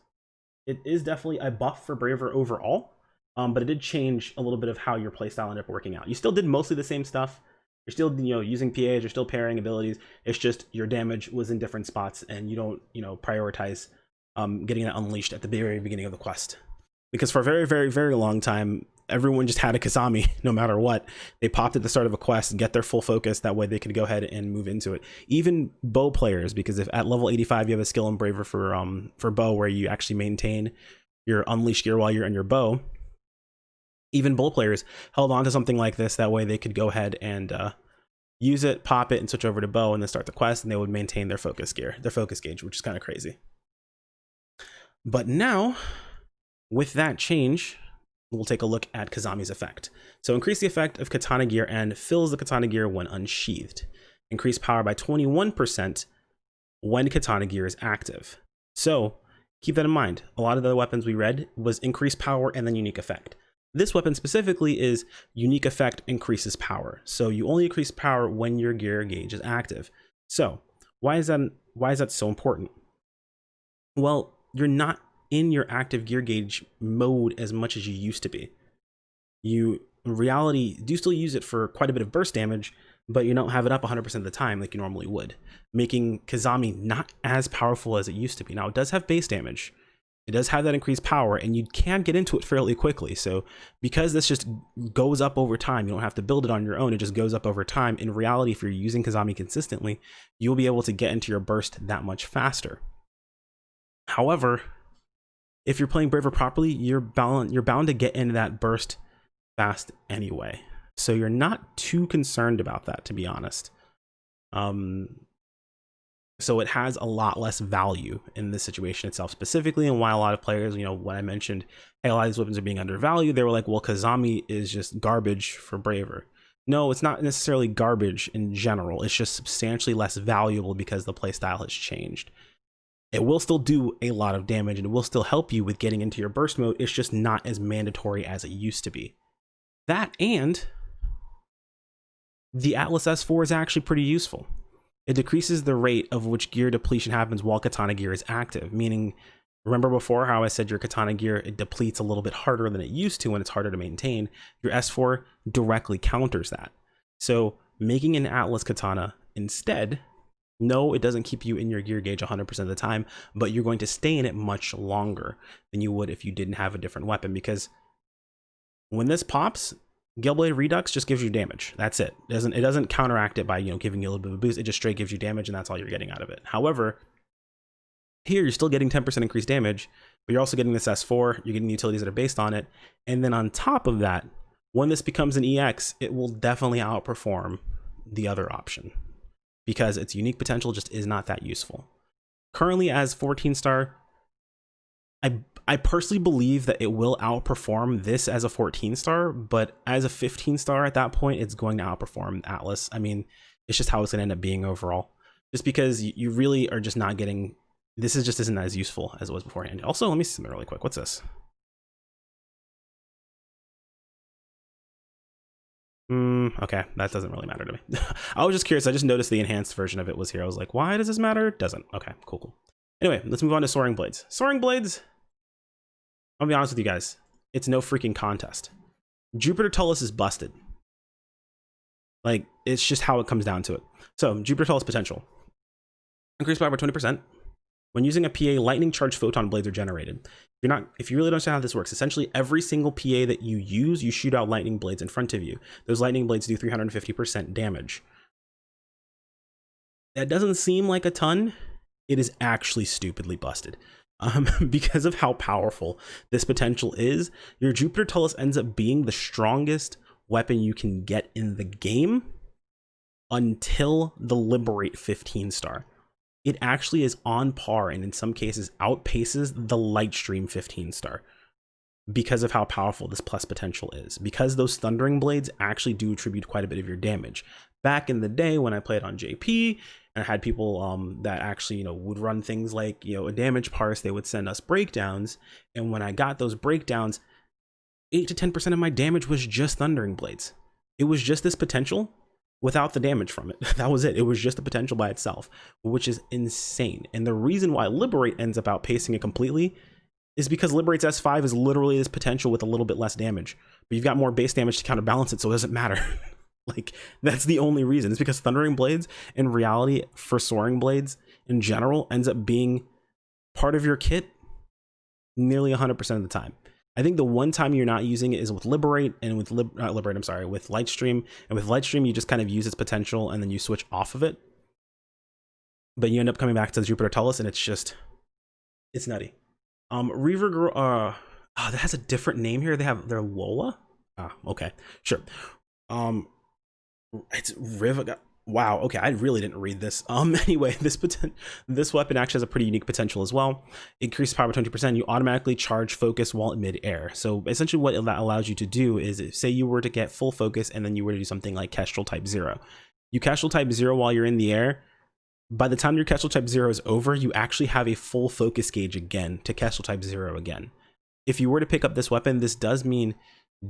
it is definitely a buff for Braver overall, but it did change a little bit of how your playstyle ended up working out. You still did mostly the same stuff. You're still, using PAs, you're still pairing abilities. It's just your damage was in different spots, and you don't, prioritize getting it unleashed at the very beginning of the quest. Because for a very, very, very long time, everyone just had a Kazami no matter what. They popped at the start of a quest and get their full focus. That way they could go ahead and move into it. Even bow players, because if at level 85 you have a skill in Braver for bow where you actually maintain your unleashed gear while you're in your bow, even bow players held on to something like this. That way they could go ahead and use it, pop it, and switch over to bow and then start the quest, and they would maintain their focus gear, their focus gauge, which is kind of crazy. But now, with that change, we'll take a look at Kazami's effect. So increase the effect of katana gear and fills the katana gear when unsheathed. Increase power by 21% when katana gear is active. So keep that in mind. A lot of the weapons we read was increased power and then unique effect. This weapon specifically is unique effect increases power. So you only increase power when your gear gauge is active. So why is that so important? Well, you're not in your active gear gauge mode as much as you used to be. You, in reality, do still use it for quite a bit of burst damage, but you don't have it up 100% of the time like you normally would, making Kazami not as powerful as it used to be. Now, it does have base damage. It does have that increased power, and you can get into it fairly quickly. So because this just goes up over time, you don't have to build it on your own. It just goes up over time. In reality, if you're using Kazami consistently, you'll be able to get into your burst that much faster. However, if you're playing Braver properly, you're bound to get into that burst fast anyway. So you're not too concerned about that, to be honest. So it has a lot less value in this situation itself specifically, and why a lot of players, when I mentioned, hey, a lot of these weapons are being undervalued, they were like, well, Kazami is just garbage for Braver. No, it's not necessarily garbage in general. It's just substantially less valuable because the playstyle has changed. It will still do a lot of damage and it will still help you with getting into your burst mode. It's just not as mandatory as it used to be. That, and the Atlas S4 is actually pretty useful. It decreases the rate of which gear depletion happens while katana gear is active, meaning, remember before how I said your katana gear, it depletes a little bit harder than it used to when it's harder to maintain. Your S4 directly counters that. So making an Atlas katana instead, no, it doesn't keep you in your gear gauge 100% of the time, but you're going to stay in it much longer than you would if you didn't have a different weapon, because when this pops, Gunblade Redux just gives you damage. That's it. It doesn't counteract it by, giving you a little bit of a boost. It just straight gives you damage, and that's all you're getting out of it. However, here you're still getting 10% increased damage, but you're also getting this S4, you're getting utilities that are based on it, and then on top of that, when this becomes an EX, it will definitely outperform the other option, because its unique potential just is not that useful. Currently as 14 star, I personally believe that it will outperform this as a 14 star, but as a 15 star at that point, it's going to outperform Atlas. I mean, it's just how it's going to end up being overall, just because you really are just not getting, this just isn't as useful as it was beforehand. Also, let me see something really quick. What's this? Okay, that doesn't really matter to me. I was just curious. I just noticed the enhanced version of it was here. I was like, why does this matter? It doesn't. Okay, cool. Anyway, let's move on to Soaring Blades. Soaring Blades, I'll be honest with you guys, it's no freaking contest. Jupiter Tullus is busted. Like, it's just how it comes down to it. So, Jupiter Tullus potential. Increased power by 20%. When using a PA, lightning charged photon blades are generated. If you really don't understand how this works, essentially every single PA that you use, you shoot out lightning blades in front of you. Those lightning blades do 350% damage. That doesn't seem like a ton. It is actually stupidly busted. Because of how powerful this potential is, your Jupiter Tullus ends up being the strongest weapon you can get in the game until the Liberate 15 star. It actually is on par and in some cases outpaces the Lightstream 15 star because of how powerful this plus potential is, because those Thundering Blades actually do attribute quite a bit of your damage. Back in the day when I played on JP and I had people that actually, would run things like, a damage parse, they would send us breakdowns. And when I got those breakdowns, 8 to 10% of my damage was just Thundering Blades. It was just this potential without the damage from it. That was it. It was just the potential by itself, which is insane. And the reason why Liberate ends up outpacing it completely is because Liberate's S5 is literally this potential with a little bit less damage, but you've got more base damage to counterbalance it, so it doesn't matter. Like, that's the only reason. It's because Thundering Blades, in reality, for Soaring Blades in general, ends up being part of your kit nearly 100% of the time. I think the one time you're not using it is with Liberate, and with with Lightstream. And with Lightstream, you just kind of use its potential and then you switch off of it. But you end up coming back to the Jupiter Tullus, and it's nutty. Reaver, that has a different name here. They're Lola. Okay, sure. It's Riva. Wow. Okay, I really didn't read this. Anyway, this weapon actually has a pretty unique potential as well. Increased power by 20%. You automatically charge focus while in mid-air. So essentially, what that allows you to do is, say you were to get full focus and then you were to do something like Kestrel Type 0. You Kestrel Type 0 while you're in the air. By the time your Kestrel Type 0 is over, you actually have a full focus gauge again to Kestrel Type 0 again. If you were to pick up this weapon, this does mean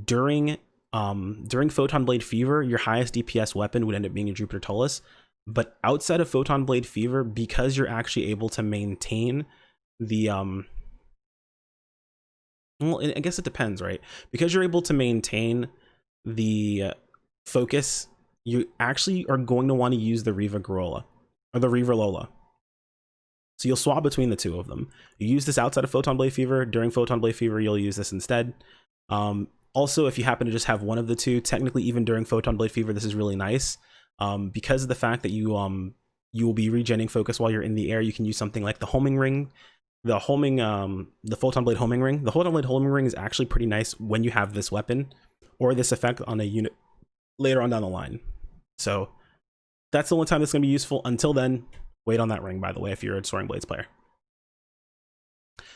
during Photon Blade Fever, your highest DPS weapon would end up being your Jupiter Tullus. But outside of Photon Blade Fever, because you're actually able to maintain the well, I guess it depends, right? Because you're able to maintain the focus, you actually are going to want to use the Riva Gorola. Or the Reaver Lola. So you'll swap between the two of them. You use this outside of Photon Blade Fever. During Photon Blade Fever, you'll use this instead. Also, if you happen to just have one of the two, technically even during Photon Blade Fever, this is really nice. Because of the fact that you will be regenerating focus while you're in the air, you can use something like the homing ring. The Photon Blade homing ring. The Photon Blade homing ring is actually pretty nice when you have this weapon or this effect on a unit later on down the line. So that's the only time that's going to be useful. Until then, wait on that ring, by the way, if you're a Soaring Blades player.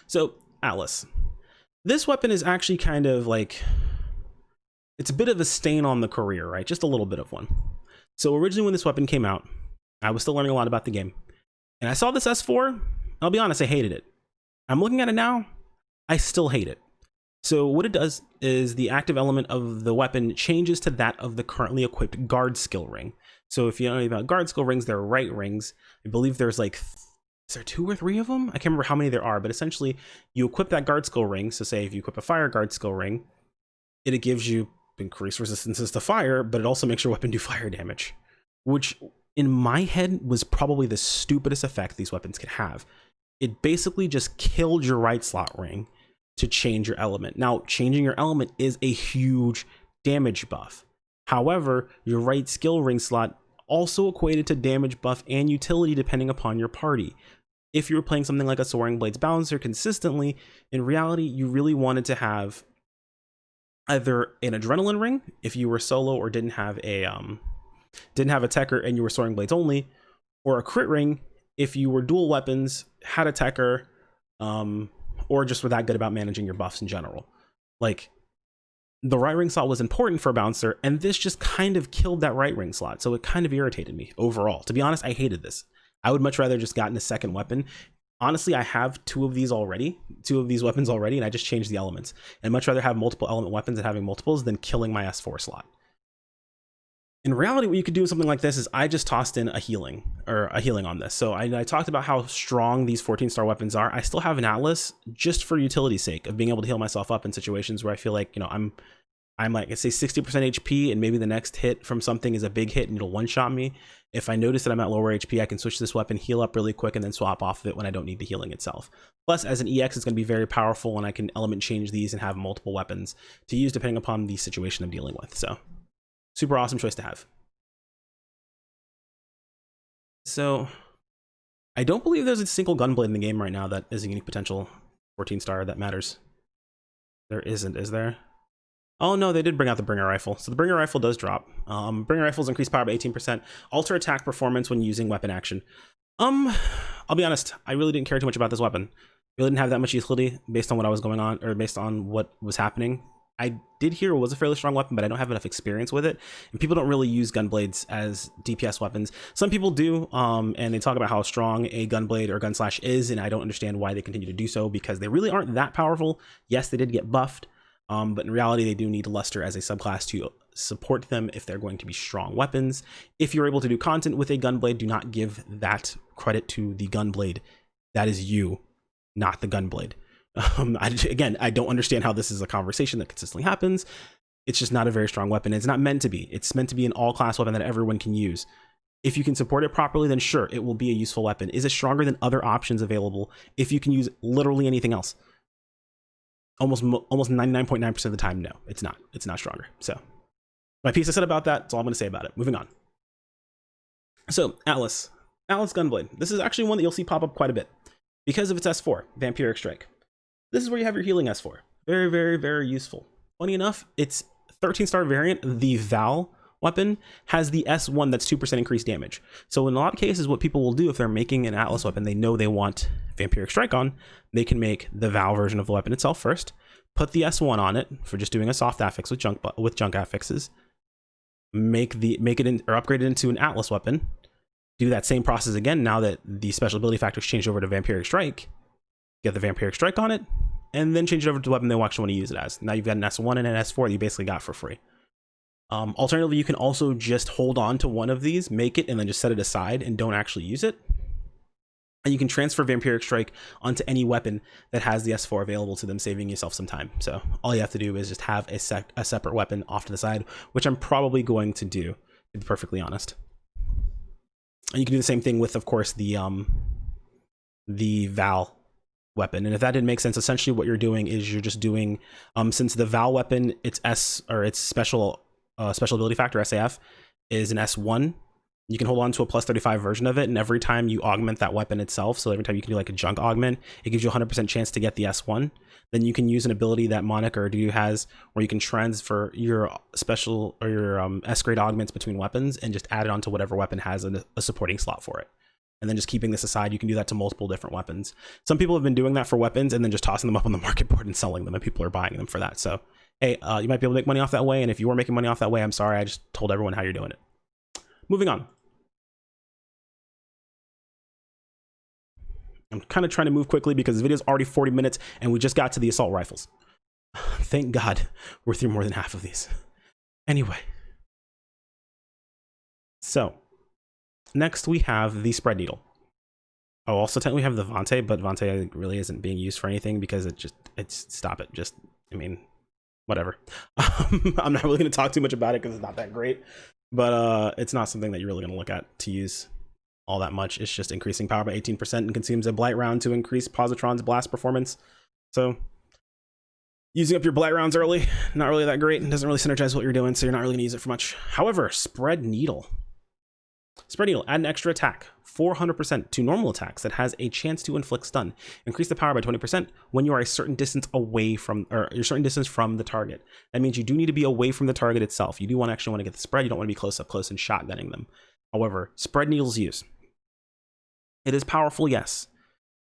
So, Atlas. This weapon is actually kind of like, it's a bit of a stain on the career, right? Just a little bit of one. So originally when this weapon came out, I was still learning a lot about the game. And I saw this S4, I'll be honest, I hated it. I'm looking at it now, I still hate it. So what it does is the active element of the weapon changes to that of the currently equipped guard skill ring. So if you know about guard skill rings, they're right rings. I believe there's like, is there 2 or 3 of them? I can't remember how many there are, but essentially you equip that guard skill ring. So say if you equip a fire guard skill ring, it gives you increased resistances to fire, but it also makes your weapon do fire damage, which in my head was probably the stupidest effect these weapons could have. It basically just killed your right slot ring to change your element. Now, changing your element is a huge damage buff. However, your right skill ring slot also equated to damage buff and utility depending upon your party. If you were playing something like a Soaring Blades Balancer consistently, in reality, you really wanted to have either an adrenaline ring if you were solo or didn't have a techer and you were Soaring Blades only, or a crit ring if you were dual weapons, had a techer, or just were that good about managing your buffs in general. Like, the right ring slot was important for a bouncer, and this just kind of killed that right ring slot, so it kind of irritated me overall. To be honest, I hated this. I would much rather just gotten a second weapon. Honestly, I have 2 of these weapons already, and I just changed the elements. And much rather have multiple element weapons and having multiples than killing my S4 slot. In reality, what you could do with something like this is I just tossed in a healing on this. So I talked about how strong these 14-star weapons are. I still have an Atlas just for utility's sake of being able to heal myself up in situations where I feel like, you know, I'm like, say 60% HP and maybe the next hit from something is a big hit and it'll one-shot me. If I notice that I'm at lower HP, I can switch this weapon, heal up really quick, and then swap off of it when I don't need the healing itself. Plus, as an EX, it's going to be very powerful, and I can element change these and have multiple weapons to use depending upon the situation I'm dealing with. So, super awesome choice to have. So, I don't believe there's a single Gunblade in the game right now that is a unique potential 14-star that matters. There isn't, is there? Oh no, they did bring out the Bringer Rifle. So the Bringer Rifle does drop. Bringer Rifles increase power by 18%. Alter attack performance when using weapon action. I'll be honest, I really didn't care too much about this weapon. Really didn't have that much utility based on what I was going on, or based on what was happening. I did hear it was a fairly strong weapon, but I don't have enough experience with it. And people don't really use Gunblades as DPS weapons. Some people do, and they talk about how strong a Gunblade or Gunslash is, and I don't understand why they continue to do so, because they really aren't that powerful. Yes, they did get buffed. But in reality, they do need Luster as a subclass to support them if they're going to be strong weapons. If you're able to do content with a Gunblade, do not give that credit to the Gunblade. That is you, not the Gunblade. Again, I don't understand how this is a conversation that consistently happens. It's just not a very strong weapon. It's not meant to be. It's meant to be an all-class weapon that everyone can use. If you can support it properly, then sure, it will be a useful weapon. Is it stronger than other options available if you can use literally anything else? Almost 99.9% of the time, no, it's not. It's not stronger. So my piece I said about that, that's all I'm going to say about it. Moving on. So Atlas Gunblade. This is actually one that you'll see pop up quite a bit because of its S4, Vampiric Strike. This is where you have your healing S4. Very, very, very useful. Funny enough, its 13-star variant, the Val weapon, has the S1 that's 2% increased damage. So in a lot of cases, what people will do if they're making an Atlas weapon, they know they want Vampiric Strike on, they can make the Val version of the weapon itself first, put the S1 on it for just doing a soft affix with junk affixes, make it in, or upgrade it into an Atlas weapon, do that same process again now that the special ability factors changed over to Vampiric Strike, get the Vampiric Strike on it, and then change it over to the weapon they actually want to use it as. Now you've got an S1 and an S4 that you basically got for free. Alternatively, you can also just hold on to one of these, make it, and then just set it aside and don't actually use it. And you can transfer Vampiric Strike onto any weapon that has the S4 available to them, saving yourself some time. So all you have to do is just have a separate weapon off to the side, which I'm probably going to do, to be perfectly honest. And you can do the same thing with, of course, the Val weapon. And if that didn't make sense, essentially what you're doing is you're just doing, since the Val weapon, its special ability factor, SAF, is an S1, you can hold on to a plus 35 version of it, and every time you augment that weapon itself, so every time you can do like a junk augment, it gives you a 100% chance to get the S1. Then you can use an ability that Monik or Dudu has, where you can transfer your special or your S-grade augments between weapons and just add it onto whatever weapon has a supporting slot for it. And then just keeping this aside, you can do that to multiple different weapons. Some people have been doing that for weapons and then just tossing them up on the market board and selling them, and people are buying them for that. So hey, you might be able to make money off that way, and if you were making money off that way, I'm sorry, I just told everyone how you're doing it. Moving on. I'm kind of trying to move quickly because the video is already 40 minutes and we just got to the assault rifles. Thank God we're through more than half of these. Anyway. So, next we have the spread needle. Oh, also technically we have the Vante, but Vante really isn't being used for anything because stop it. Just, I mean, whatever. I'm not really going to talk too much about it because it's not that great, but it's not something that you're really going to look at to use all that much. It's just increasing power by 18% and consumes a blight round to increase positron's blast performance. So using up your blight rounds early, not really that great, and doesn't really synergize what you're doing, so you're not really gonna use it for much. However, spread needle, add an extra attack, 400% to normal attacks that has a chance to inflict stun. Increase the power by 20% when you are a certain distance away from, or you're a certain distance from the target. That means you do need to be away from the target itself. You do actually want to get the spread. You don't want to be close and shotgunning them. However, spread needle's use. It is powerful, yes.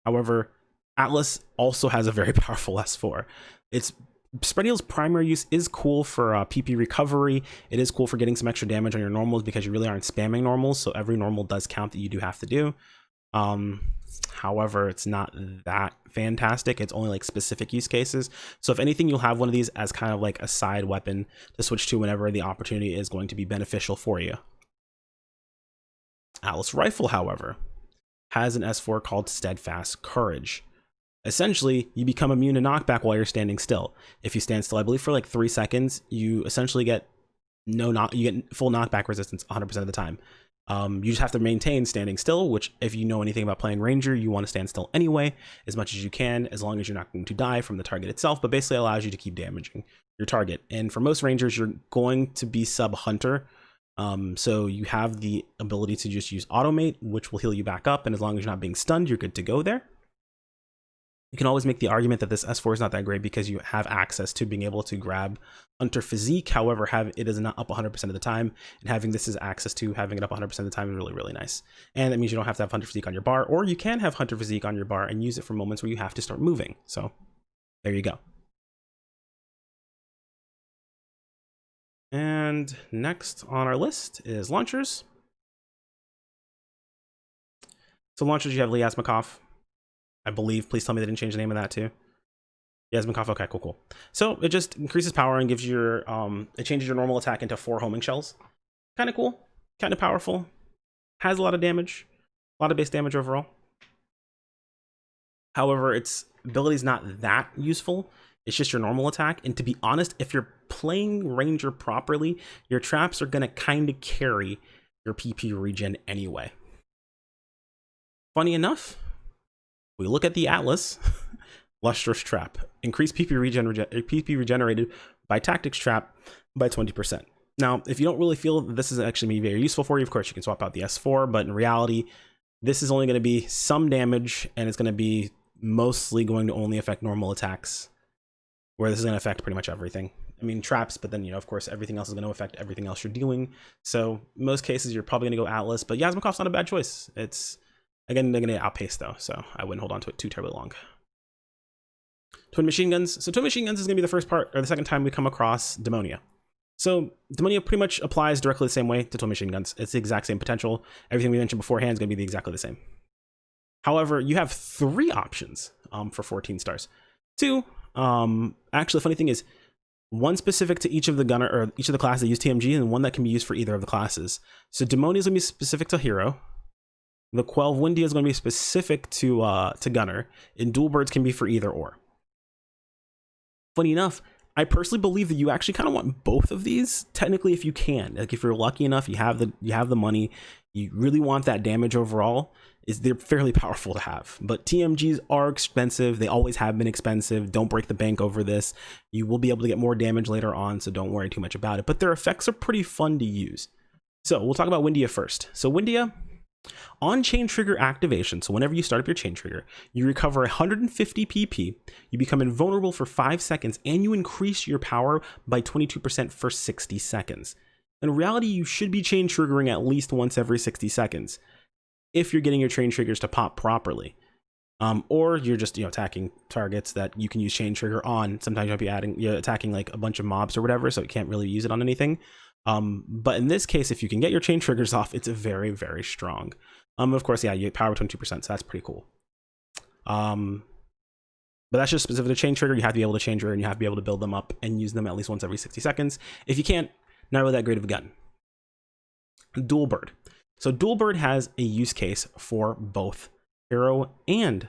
However, Atlas also has a very powerful S4. Its spread needle's primary use is cool for PP recovery. It is cool for getting some extra damage on your normals because you really aren't spamming normals, so every normal does count that you do have to do. However, it's not that fantastic. It's only like specific use cases. So if anything, you'll have one of these as kind of like a side weapon to switch to whenever the opportunity is going to be beneficial for you. Atlas Rifle, however, has an S4 called Steadfast Courage. Essentially, you become immune to knockback while you're standing still. If you stand still, I believe for like 3 seconds, you essentially get you get full knockback resistance 100% of the time. You just have to maintain standing still, which if you know anything about playing Ranger, you want to stand still anyway, as much as you can, as long as you're not going to die from the target itself, but basically allows you to keep damaging your target. And for most Rangers, you're going to be sub-Hunter, so you have the ability to just use Automate, which will heal you back up, and as long as you're not being stunned, you're good to go there. You can always make the argument that this S4 is not that great because you have access to being able to grab Hunter Physique. However, it is not up 100% of the time, and having this as access to having it up 100% of the time is really, really nice. And that means you don't have to have Hunter Physique on your bar, or you can have Hunter Physique on your bar and use it for moments where you have to start moving. So there you go. And next on our list is launchers. So launchers, you have Liasmakov, I believe. Please tell me they didn't change the name of that too. Liasmakov, okay, cool. So it just increases power and gives your, it changes your normal attack into 4 homing shells. Kind of cool, kind of powerful. Has a lot of damage, a lot of base damage overall. However, its ability is not that useful. It's just your normal attack. And to be honest, if you're playing Ranger properly, your traps are going to kind of carry your PP regen anyway. Funny enough, we look at the Atlas, Lustrous Trap. Increase PP regenerated by Tactics Trap by 20%. Now, if you don't really feel that this is actually very useful for you, of course, you can swap out the S4, but in reality, this is only going to be some damage, and it's going to be mostly going to only affect normal attacks, where this is going to affect pretty much everything. I mean, traps, but then, you know, of course, everything else is going to affect everything else you're doing. So most cases, you're probably going to go Atlas, but Liasmakov's not a bad choice. It's, again, they're going to outpace, though, so I wouldn't hold on to it too terribly long. Twin Machine Guns. So Twin Machine Guns is going to be the first part, or the second time we come across Demonia. So Demonia pretty much applies directly the same way to Twin Machine Guns. It's the exact same potential. Everything we mentioned beforehand is going to be exactly the same. However, you have 3 options for 14 stars. 2, actually, the funny thing is, 1 specific to each of the gunner or each of the classes that use TMG, and 1 that can be used for either of the classes. So Demonia is going to be specific to Hero. The Quelve Windia is going to be specific to Gunner, and Dual Birds can be for either or. Funny enough, I personally believe that you actually kind of want both of these, technically, if you can. Like, if you're lucky enough, you have the money, you really want that damage overall, they're fairly powerful to have. But TMGs are expensive. They always have been expensive. Don't break the bank over this. You will be able to get more damage later on, so don't worry too much about it. But their effects are pretty fun to use. So we'll talk about Windia first. So Windia, on chain trigger activation, so whenever you start up your chain trigger, you recover 150 PP, you become invulnerable for 5 seconds, and you increase your power by 22% for 60 seconds. In reality, you should be chain triggering at least once every 60 seconds if you're getting your chain triggers to pop properly. Or you're just, attacking targets that you can use chain trigger on. Sometimes you're attacking like a bunch of mobs or whatever, so you can't really use it on anything. But in this case, if you can get your chain triggers off, it's very, very strong. Of course, yeah, you power 22%, so that's pretty cool. But that's just specific to chain trigger. You have to be able to chain trigger, and you have to be able to build them up and use them at least once every 60 seconds. If you can't, not really that great of a gun. Dual Bird. So Dual Bird has a use case for both Hero and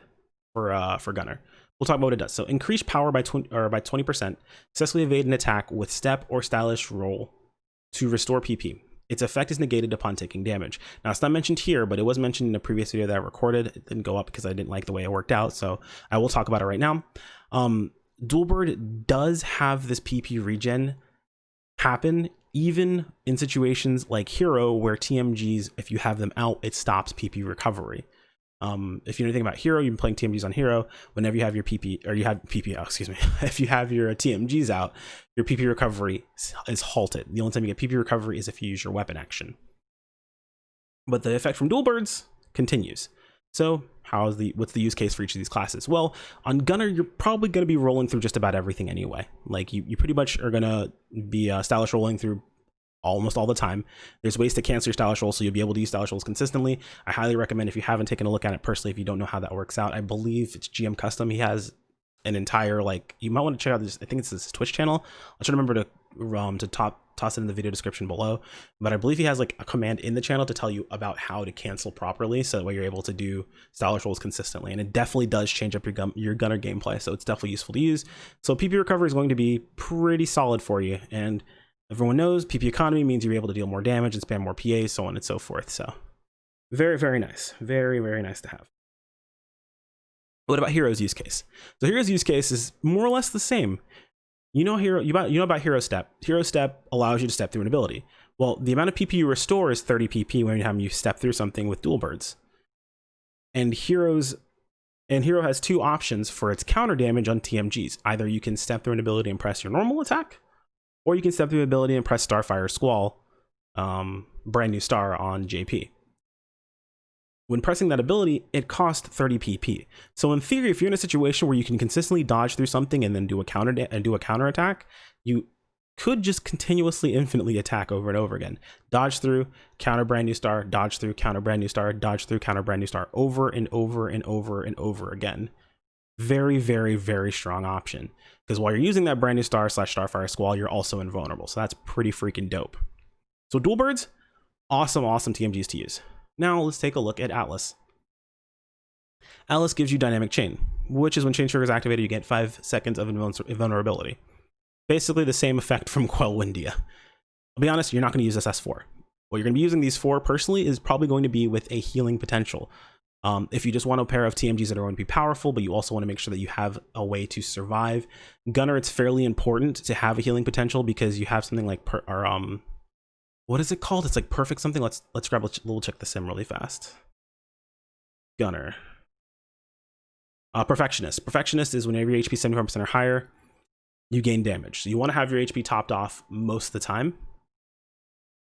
for Gunner. We'll talk about what it does. So increase power by 20%. Successfully evade an attack with step or stylish roll to restore PP. Its effect is negated upon taking damage. Now, it's not mentioned here, but it was mentioned in a previous video that I recorded. It didn't go up because I didn't like the way it worked out, so I will talk about it right now. Dual Bird does have this PP regen happen even in situations like Hero, where TMGs, if you have them out, it stops PP recovery. If you know anything about Hero, you've been playing TMGs on Hero, whenever you have your PP, or you have PP, if you have your TMGs out, your PP recovery is halted. The only time you get PP recovery is if you use your weapon action. But the effect from Dual Birds continues. So what's the use case for each of these classes? Well, on Gunner, you're probably going to be rolling through just about everything anyway. Like, you pretty much are going to be stylish rolling through almost all the time. There's ways to cancel your stylish rolls, so you'll be able to use stylish rolls consistently. I highly recommend, if you haven't taken a look at it personally, if you don't know how that works out, I believe it's GM Custom. He has an entire, you might want to check out this, I think it's his Twitch channel. I'll try to remember to toss it in the video description below, but I believe he has a command in the channel to tell you about how to cancel properly, so that way you're able to do stylish rolls consistently. And it definitely does change up your Gunner gameplay, so it's definitely useful to use. So PP recovery is going to be pretty solid for you, and everyone knows PP economy means you're able to deal more damage and spam more PA, so on and so forth. So very, very nice. Very, very nice to have. What about Hero's use case? So Hero's use case is more or less the same. You know about Hero Step. Hero Step allows you to step through an ability. Well, the amount of PP you restore is 30 PP when you step through something with Dual Birds. And Hero has 2 options for its counter damage on TMGs. Either you can step through an ability and press your normal attack, or you can step through an ability and press Starfire Squall, brand new star on JP. When pressing that ability, it costs 30 PP. So in theory, if you're in a situation where you can consistently dodge through something and then do a counter attack, you could just continuously infinitely attack over and over again. Dodge through, counter brand new star, dodge through, counter brand new star, dodge through, counter brand new star, over and over and over and over again. Very, very, very strong option. Because while you're using that brand new star / Starfire Squall, you're also invulnerable. So that's pretty freaking dope. So Dual Birds, awesome, awesome TMGs to use. Now let's take a look at Atlas. Atlas gives you dynamic chain, which is when chain trigger is activated, you get 5 seconds of invulnerability. Basically the same effect from Quell Windia. I'll be honest, you're not going to use this S4. What you're going to be using these for personally is probably going to be with a healing potential. If you just want a pair of TMGs that are going to be powerful, but you also want to make sure that you have a way to survive. Gunner, it's fairly important to have a healing potential because you have something like what is it called? It's like perfect something. Let's grab a little check the sim really fast. Gunner. Perfectionist. Perfectionist is whenever your HP 75% or higher, you gain damage. So you want to have your HP topped off most of the time,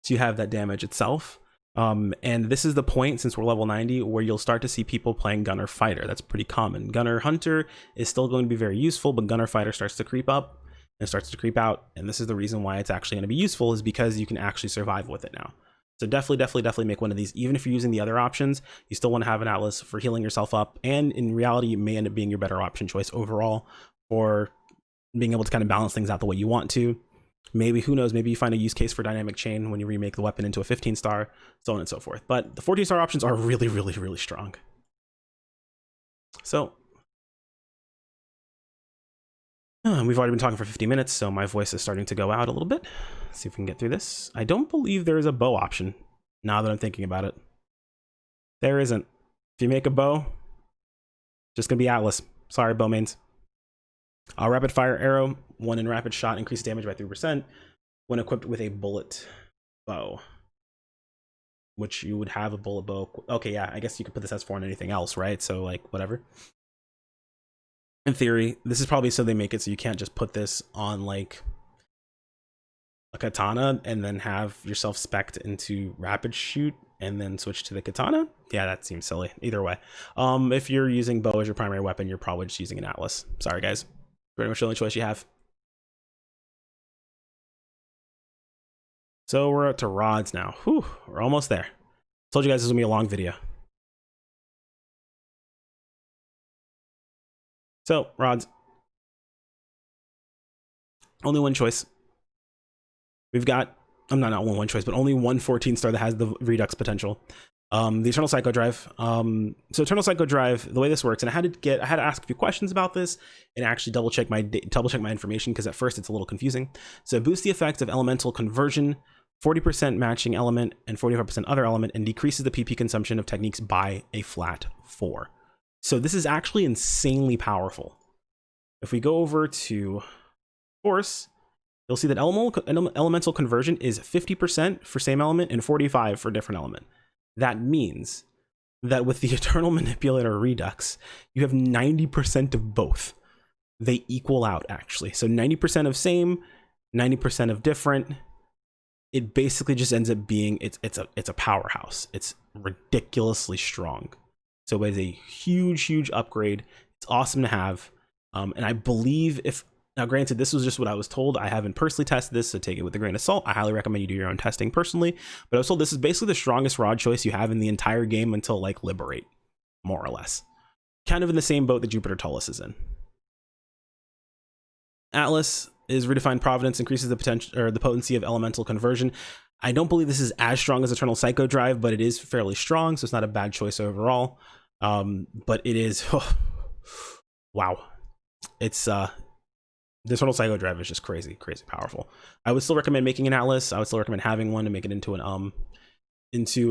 so you have that damage itself. And this is the point, since we're level 90, where you'll start to see people playing Gunner Fighter. That's pretty common. Gunner Hunter is still going to be very useful, but Gunner Fighter starts to creep up and starts to creep out. And this is the reason why it's actually going to be useful, is because you can actually survive with it now. So definitely make one of these. Even if you're using the other options, you still want to have an Atlas for healing yourself up. And in reality, it may end up being your better option choice overall for being able to kind of balance things out the way you want to. Maybe, who knows, maybe you find a use case for dynamic chain when you remake the weapon into a 15-star, so on and so forth. But the 14-star options are really strong. So, we've already been talking for 50 minutes, so my voice is starting to go out a little bit. Let's see if we can get through this. I don't believe there is a bow option, now that I'm thinking about it. There isn't. If you make a bow, just gonna be Atlas. Sorry, bow mains. Rapid fire arrow, 1 in rapid shot, increase damage by 3% when equipped with a bullet bow. Which you would have a bullet bow. Okay, yeah, I guess you could put this as 4 on anything else, right? So, like, whatever. In theory, this is probably so they make it so you can't just put this on, like, a katana and then have yourself spec'd into rapid shoot and then switch to the katana. Yeah, that seems silly. Either way. If you're using bow as your primary weapon, you're probably just using an Atlas. Sorry, guys. Pretty much the only choice you have. So we're up to rods now. Whew, we're almost there. Told you guys this was gonna be a long video. So rods, only one choice. We've got, I'm not one choice, but only one 14-star that has the Redux potential. The Eternal Psycho Drive. So Eternal Psycho Drive, the way this works, and I had to ask a few questions about this and actually double check my information, because at first it's a little confusing. So boost the effect of elemental conversion, 40% matching element and 45% other element, and decreases the PP consumption of techniques by a flat 4. So this is actually insanely powerful. If we go over to Force, you'll see that elemental conversion is 50% for same element and 45% for different element. That means that with the Eternal Manipulator Redux, you have 90% of both. They equal out, actually. So 90% of same, 90% of different. It basically just ends up being, it's a powerhouse. It's ridiculously strong. So it is a huge upgrade. It's awesome to have. And I believe now granted, this was just what I was told. I haven't personally tested this, so take it with a grain of salt. I highly recommend you do your own testing personally. But I was told this is basically the strongest rod choice you have in the entire game until, like, Liberate, more or less. Kind of in the same boat that Jupiter Tullus is in. Atlas is Redefined Providence, increases the potential or the potency of elemental conversion. I don't believe this is as strong as Eternal Psycho Drive, but it is fairly strong, so it's not a bad choice overall. But it is, wow. It's the Eternal Psycho Drive is just crazy powerful. I would still recommend making an Atlas. I would still recommend having one to make it into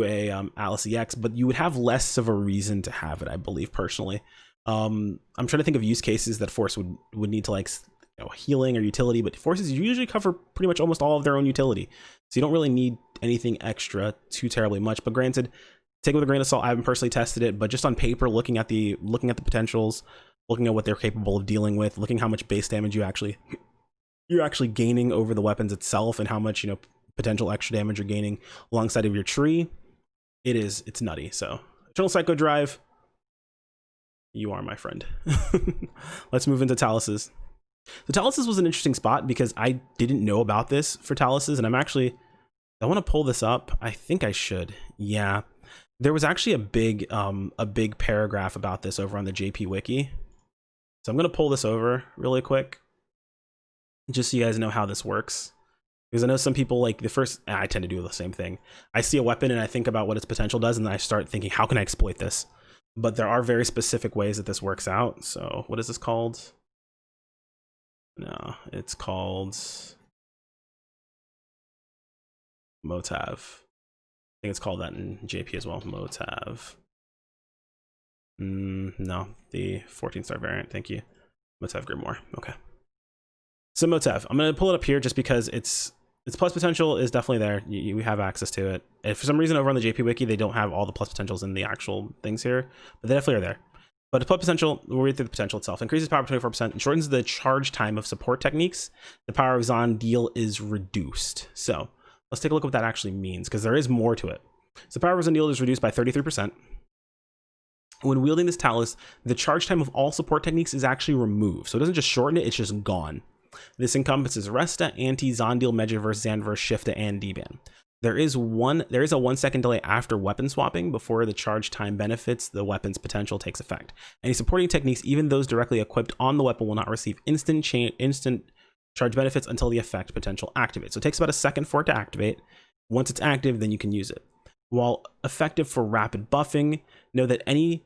an Atlas EX, but you would have less of a reason to have it, I believe, personally. I'm trying to think of use cases that Force would need to, like, healing or utility, but Forces usually cover pretty much almost all of their own utility, so you don't really need anything extra too terribly much. But granted, take it with a grain of salt. I haven't personally tested it, but just on paper, looking at the potentials, looking at what they're capable of dealing with, looking how much base damage you're actually gaining over the weapons itself, and how much potential extra damage you're gaining alongside of your tree, it's nutty. So Eternal Psycho Drive, you are my friend. Let's move into Teluses. So Teluses was an interesting spot because I didn't know about this for Teluses, and I want to pull this up. I think I should. Yeah, there was actually a big paragraph about this over on the JP Wiki. So I'm going to pull this over really quick, just so you guys know how this works. Because I know some people, like, I tend to do the same thing. I see a weapon and I think about what its potential does, and then I start thinking, how can I exploit this? but there are very specific ways that this works out. So what is this called? No, it's called Motav. I think it's called that in JP as well. Motav. No, the 14-star variant. Thank you. Motav Grimoire. Okay. So Motav, I'm going to pull it up here just because its plus potential is definitely there. We have access to it. If for some reason over on the JP Wiki, they don't have all the plus potentials in the actual things here, but they definitely are there. But the plus potential, we'll read through the potential itself. Increases power by 24% and shortens the charge time of support techniques. The power of Zondil is reduced. So let's take a look at what that actually means, because there is more to it. So the power of Zondil is reduced by 33%. When wielding this Talus, the charge time of all support techniques is actually removed. So it doesn't just shorten it, it's just gone. This encompasses Resta, Anti, Zondil, Megaverse, Xanverse, Shifta, and D-Ban. There is a 1 second delay after weapon swapping before the charge time benefits the weapon's potential takes effect. Any supporting techniques, even those directly equipped on the weapon, will not receive instant charge benefits until the effect potential activates. So it takes about a second for it to activate. Once it's active, then you can use it. While effective for rapid buffing, know that any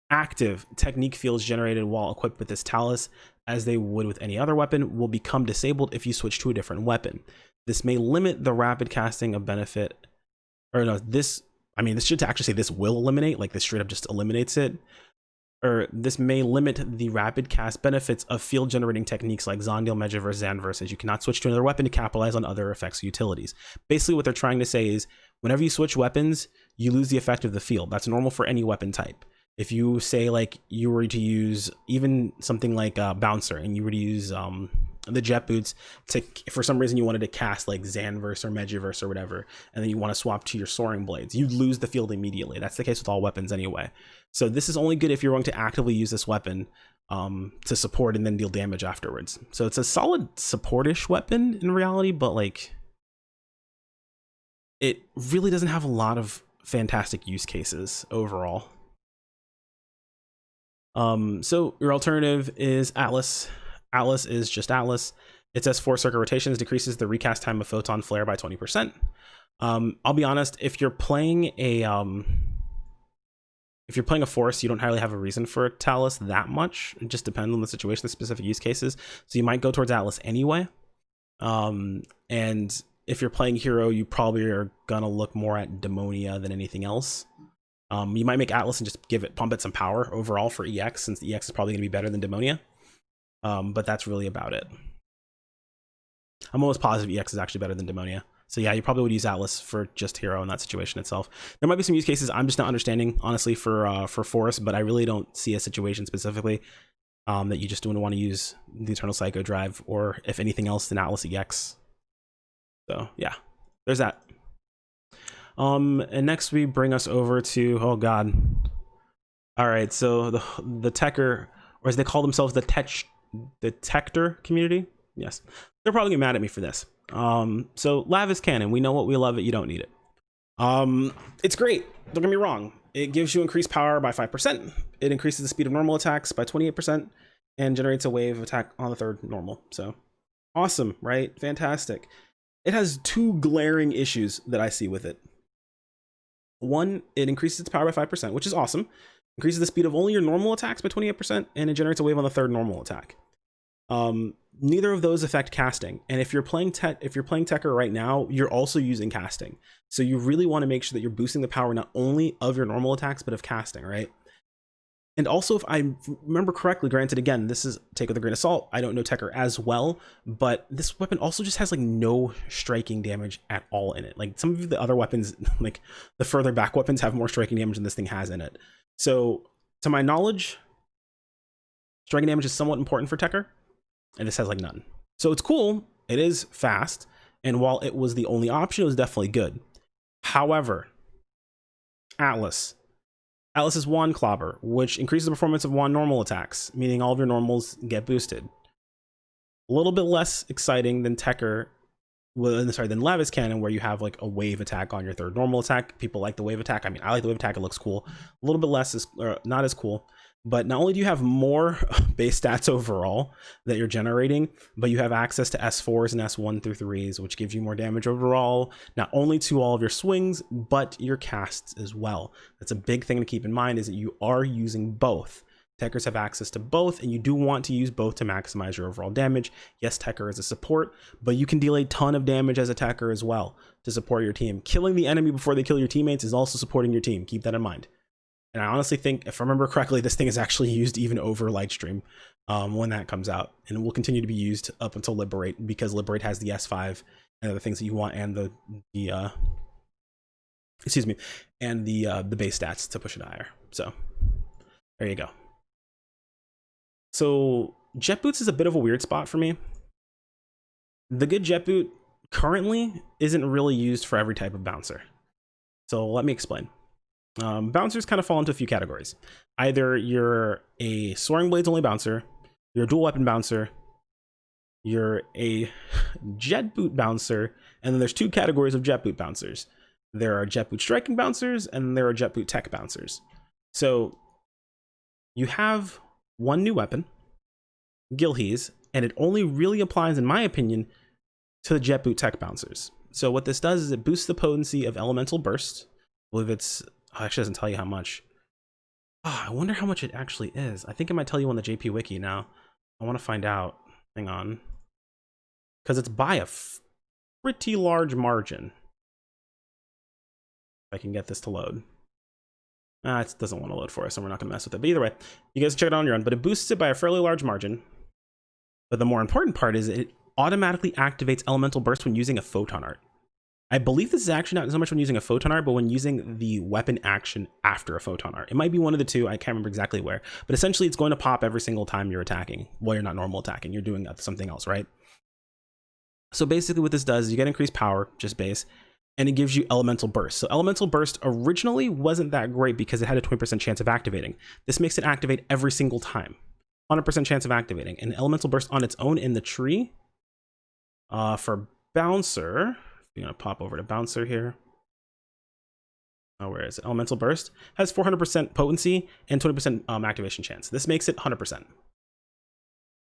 active technique fields generated while equipped with this Talus, as they would with any other weapon, will become disabled if you switch to a different weapon. This may limit the rapid casting of benefit, or no, this should actually say this will eliminate, like this straight up just eliminates it. Or this may limit the rapid cast benefits of field generating techniques like Zondil, Megaverse, Xanverse, as you cannot switch to another weapon to capitalize on other effects or utilities. Basically what they're trying to say is, whenever you switch weapons, you lose the effect of the field. That's normal for any weapon type. If you say like you were to use even something like Bouncer, and you were to use the Jetboots to, for some reason you wanted to cast like Xanverse or Megaverse or whatever, and then you want to swap to your Soaring Blades, you'd lose the field immediately. That's the case with all weapons anyway. So this is only good if you're going to actively use this weapon to support and then deal damage afterwards. So it's a solid support-ish weapon in reality, but like it really doesn't have a lot of fantastic use cases overall. So your alternative is Atlas. Atlas is just Atlas. It says 4 circuit rotations, decreases the recast time of photon flare by 20%. I'll be honest, if you're playing a force, you don't really have a reason for a Talus that much. It just depends on the situation, the specific use cases. So you might go towards Atlas anyway. And if you're playing hero, you probably are gonna look more at Demonia than anything else. You might make Atlas and just pump it some power overall for EX, since the EX is probably gonna be better than Demonia. But that's really about it. I'm almost positive EX is actually better than Demonia. So yeah, you probably would use Atlas for just hero in that situation itself. There might be some use cases I'm just not understanding, honestly, for Force, but I really don't see a situation specifically that you just don't want to use the Eternal Psycho Drive, or if anything else, then Atlas EX. So yeah, there's that. And next we bring us over to, oh god. All right, so the Techer, or as they call themselves, the Tector community. Yes, they're probably gonna get mad at me for this. So Lavish Canon, we know what we love it, you don't need it. It's great, don't get me wrong. It gives you increased power by 5%. It increases the speed of normal attacks by 28% and generates a wave attack on the third normal. So awesome, right? Fantastic. It has 2 glaring issues that I see with it. One, it increases its power by 5%, which is awesome. Increases the speed of only your normal attacks by 28%, and it generates a wave on the third normal attack. Neither of those affect casting, and if you're playing Techer right now, you're also using casting. So you really want to make sure that you're boosting the power not only of your normal attacks, but of casting, right? And also, if I remember correctly, granted, again, this is take with a grain of salt, I don't know Techer as well, but this weapon also just has like no striking damage at all in it. Like some of the other weapons, like the further back weapons, have more striking damage than this thing has in it. So to my knowledge, striking damage is somewhat important for Techer, and this has like none. So it's cool, it is fast, and while it was the only option, it was definitely good. However, Atlas is Wand Clobber, which increases the performance of Wand normal attacks, meaning all of your normals get boosted. A little bit less exciting than Techer, than Lavish Canon, where you have like a wave attack on your third normal attack. People like the wave attack. I mean, I like the wave attack, it looks cool. A little bit less is not as cool, But not only do you have more base stats overall that you're generating, but you have access to S4s and S1 through 3s, which gives you more damage overall, not only to all of your swings, but your casts as well. That's a big thing to keep in mind, is that you are using both. Techers have access to both, and you do want to use both to maximize your overall damage. Yes, Techer is a support, but you can deal a ton of damage as a Techer as well to support your team. Killing the enemy before they kill your teammates is also supporting your team. Keep that in mind. And I honestly think, if I remember correctly, this thing is actually used even over Lightstream when that comes out, and it will continue to be used up until Liberate, because Liberate has the S5 and other things that you want, and the base stats to push it higher. So there you go. So Jetboots is a bit of a weird spot for me. The good Jetboot currently isn't really used for every type of bouncer. So let me explain. Bouncers kind of fall into a few categories. Either you're a Soaring Blades only bouncer, you're a dual weapon bouncer, you're a Jetboot bouncer, and then there's two categories of Jetboot bouncers. There are Jetboot striking bouncers, and there are Jetboot tech bouncers. So you have one new weapon, Gilhees, and it only really applies, in my opinion, to the Jetboot tech bouncers. So what this does is it boosts the potency of Elemental Burst. I believe it's, actually doesn't tell you how much. I wonder how much it actually is. I think it might tell you on the JP Wiki now. I want to find out. Hang on. Because it's by a pretty large margin. If I can get this to load. It doesn't want to load for us, so we're not going to mess with it. But either way, you guys check it out on your own. But it boosts it by a fairly large margin. But the more important part is it automatically activates Elemental Burst when using a Photon Art. I believe this is actually not so much when using a Photon Art, but when using the weapon action after a Photon Art. It might be one of the two, I can't remember exactly where, but essentially it's going to pop every single time you're attacking. Well, you're not normal attacking, you're doing something else, right? So basically what this does is you get increased power, just base, and it gives you Elemental Burst. So Elemental Burst originally wasn't that great because it had a 20% chance of activating. This makes it activate every single time. 100% chance of activating. And Elemental Burst on its own in the tree, for Bouncer, I'm going to pop over to Bouncer here. Oh, where is it? Elemental Burst has 400% potency and 20% activation chance. This makes it 100%,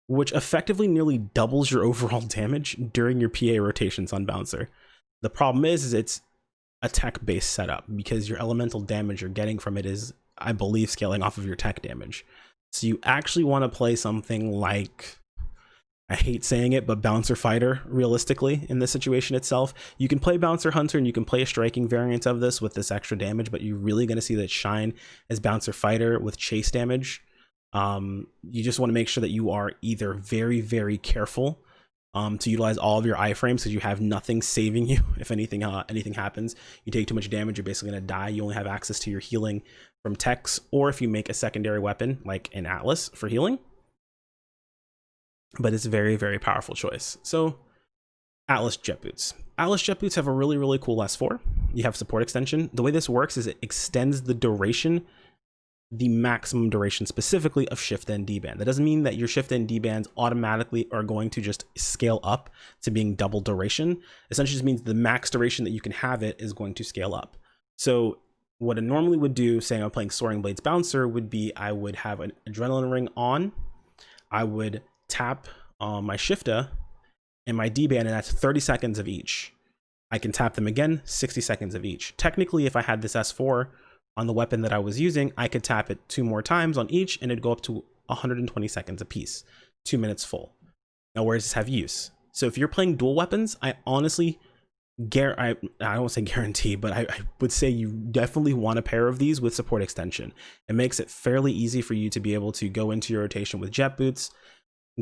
which effectively nearly doubles your overall damage during your PA rotations on Bouncer. The problem is it's a tech-based setup, because your elemental damage you're getting from it is, I believe, scaling off of your tech damage. So you actually want to play something like, I hate saying it, but Bouncer Fighter, realistically, in this situation itself. You can play Bouncer Hunter and you can play a striking variant of this with this extra damage, but you're really going to see that shine as Bouncer Fighter with chase damage. You just want to make sure that you are either very, very careful to utilize all of your iframes, because you have nothing saving you if anything happens. You take too much damage, you're basically going to die. You only have access to your healing from techs, or if you make a secondary weapon like an Atlas for healing. But it's a very, very powerful choice. So Atlas Jetboots. Atlas Jetboots have a really, really cool S4. You have support extension. The way this works is it extends the duration, the maximum duration specifically of shift and D-band. That doesn't mean that your shift and D-bands automatically are going to just scale up to being double duration. Essentially just means the max duration that you can have it is going to scale up. So what I normally would do, saying I'm playing Soaring Blades Bouncer, would be I would have an Adrenaline Ring on. I would tap my Shifta and my D-band, and that's 30 seconds of each. I can tap them again, 60 seconds of each. Technically, if I had this S4 on the weapon that I was using, I could tap it 2 more times on each, and it'd go up to 120 seconds a piece, 2 minutes full. Now, where does this have use? So if you're playing dual weapons, I honestly, I don't say guarantee, but I would say you definitely want a pair of these with support extension. It makes it fairly easy for you to be able to go into your rotation with Jetboots,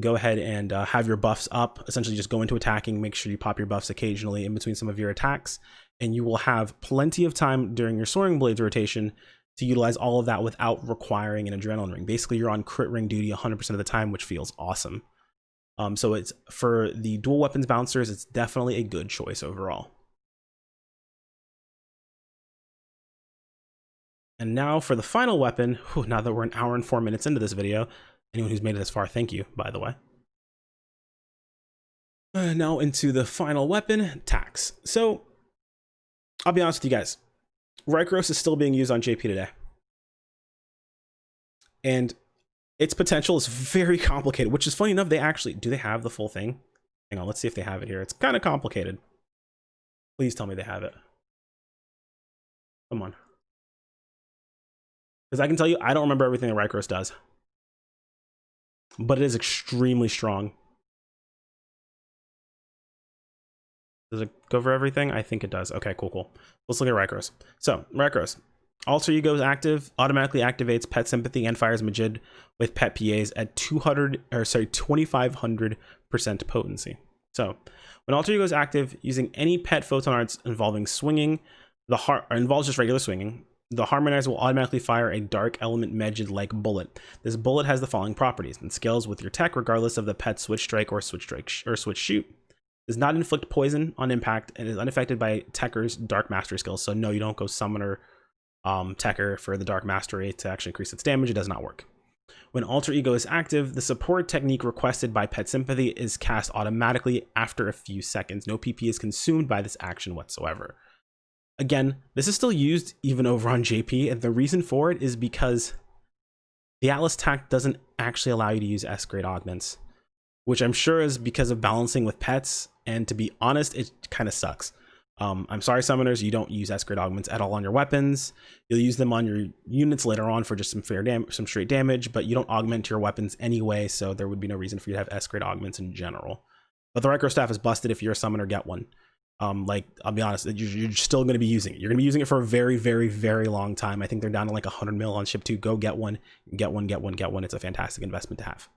go ahead and have your buffs up, essentially just go into attacking, make sure you pop your buffs occasionally in between some of your attacks, and you will have plenty of time during your Soaring Blades rotation to utilize all of that without requiring an Adrenaline Ring. Basically, you're on crit ring duty 100% of the time, which feels awesome. So it's, for the dual weapons bouncers, it's definitely a good choice overall. And now for the final weapon, now that we're an hour and 4 minutes into this video, anyone who's made it this far, thank you, by the way. Now into the final weapon, Tax. So, I'll be honest with you guys. Rykros is still being used on JP today. And its potential is very complicated, which is funny enough. They actually, do they have the full thing? Hang on, let's see if they have it here. It's kind of complicated. Please tell me they have it. Come on. Because I can tell you, I don't remember everything that Rycross does. But it is extremely strong. Does it go for everything? I think it does. Okay, cool. Let's look at Rycross. So, Rycross. Alter Ego is active, automatically activates Pet Sympathy and fires Majid with Pet PAs at 2500% potency. So, when Alter Ego is active, using any Pet Photon Arts involving swinging, involves just regular swinging, the Harmonizer will automatically fire a Dark Element Majid-like bullet. This bullet has the following properties and scales with your tech, regardless of the Pet Switch Strike or Switch Shoot. Does not inflict poison on impact and is unaffected by Tekker's Dark Mastery skills. So no, you don't go Summoner Tekker for the Dark Mastery to actually increase its damage. It does not work. When Alter Ego is active, the support technique requested by Pet Sympathy is cast automatically after a few seconds. No PP is consumed by this action whatsoever. Again, this is still used even over on JP, and the reason for it is because the Atlas Tact doesn't actually allow you to use S-grade augments, which I'm sure is because of balancing with pets, and to be honest, it kind of sucks. I'm sorry, summoners, you don't use S-grade augments at all on your weapons. You'll use them on your units later on for just some straight damage, but you don't augment your weapons anyway, so there would be no reason for you to have S-grade augments in general. But the Rycross staff is busted. If you're a summoner, get one. Like, I'll be honest, you're still going to be using it. You're going to be using it for a very, very, very long time. I think they're down to like 100 mil on ship 2. Go get one, get one. It's a fantastic investment to have.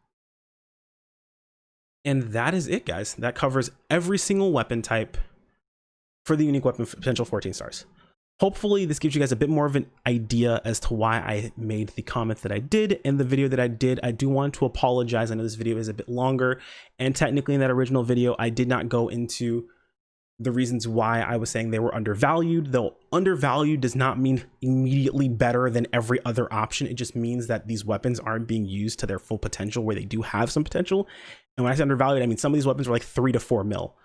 And that is it, guys. That covers every single weapon type for the unique weapon potential 14 stars. Hopefully this gives you guys a bit more of an idea as to why I made the comment that I did and the video that I did. I do want to apologize. I know this video is a bit longer, and technically in that original video, I did not go into the reasons why I was saying they were undervalued. Though undervalued does not mean immediately better than every other option. It just means that these weapons aren't being used to their full potential, where they do have some potential. And when I say undervalued, I mean some of these weapons are like 3 to 4 mil.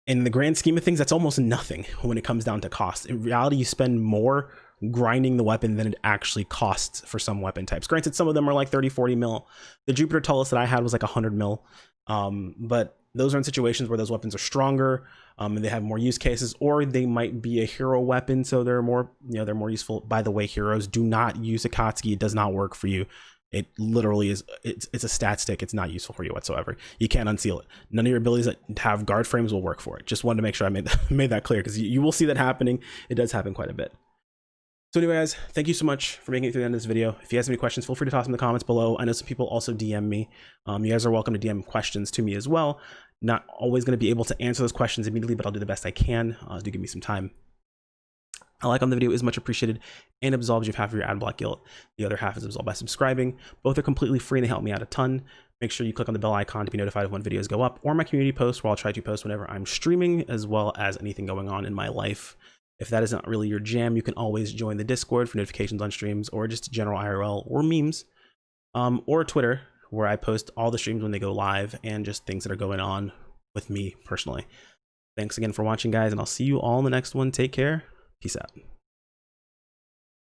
In the grand scheme of things, that's almost nothing when it comes down to cost. In reality, you spend more grinding the weapon than it actually costs for some weapon types. Granted, some of them are like 30, 40 mil. The Jupiter Tullus that I had was like 100 mil. But those are in situations where those weapons are stronger, and they have more use cases, or they might be a hero weapon, so they're more, they're more useful. By the way, heroes, do not use Akatsuki. It does not work for you. It literally is, it's a stat stick. It's not useful for you whatsoever. You can't unseal it. None of your abilities that have guard frames will work for it. Just wanted to make sure I made that clear, because you will see that happening. It does happen quite a bit. So anyway, guys, thank you so much for making it through the end of this video. If you guys have any questions, feel free to toss them in the comments below. I know some people also DM me. You guys are welcome to DM questions to me as well. Not always going to be able to answer those questions immediately, but I'll do the best I can. Do give me some time. A like on the video is much appreciated and absolves you of half of your ad block guilt. The other half is absolved by subscribing. Both are completely free and they help me out a ton. Make sure you click on the bell icon to be notified of when videos go up, or my community post, where I'll try to post whenever I'm streaming, as well as anything going on in my life. If that is not really your jam, you can always join the Discord for notifications on streams, or just general IRL or memes, or Twitter, where I post all the streams when they go live and just things that are going on with me personally. Thanks again for watching, guys, and I'll see you all in the next one. Take care. Peace out.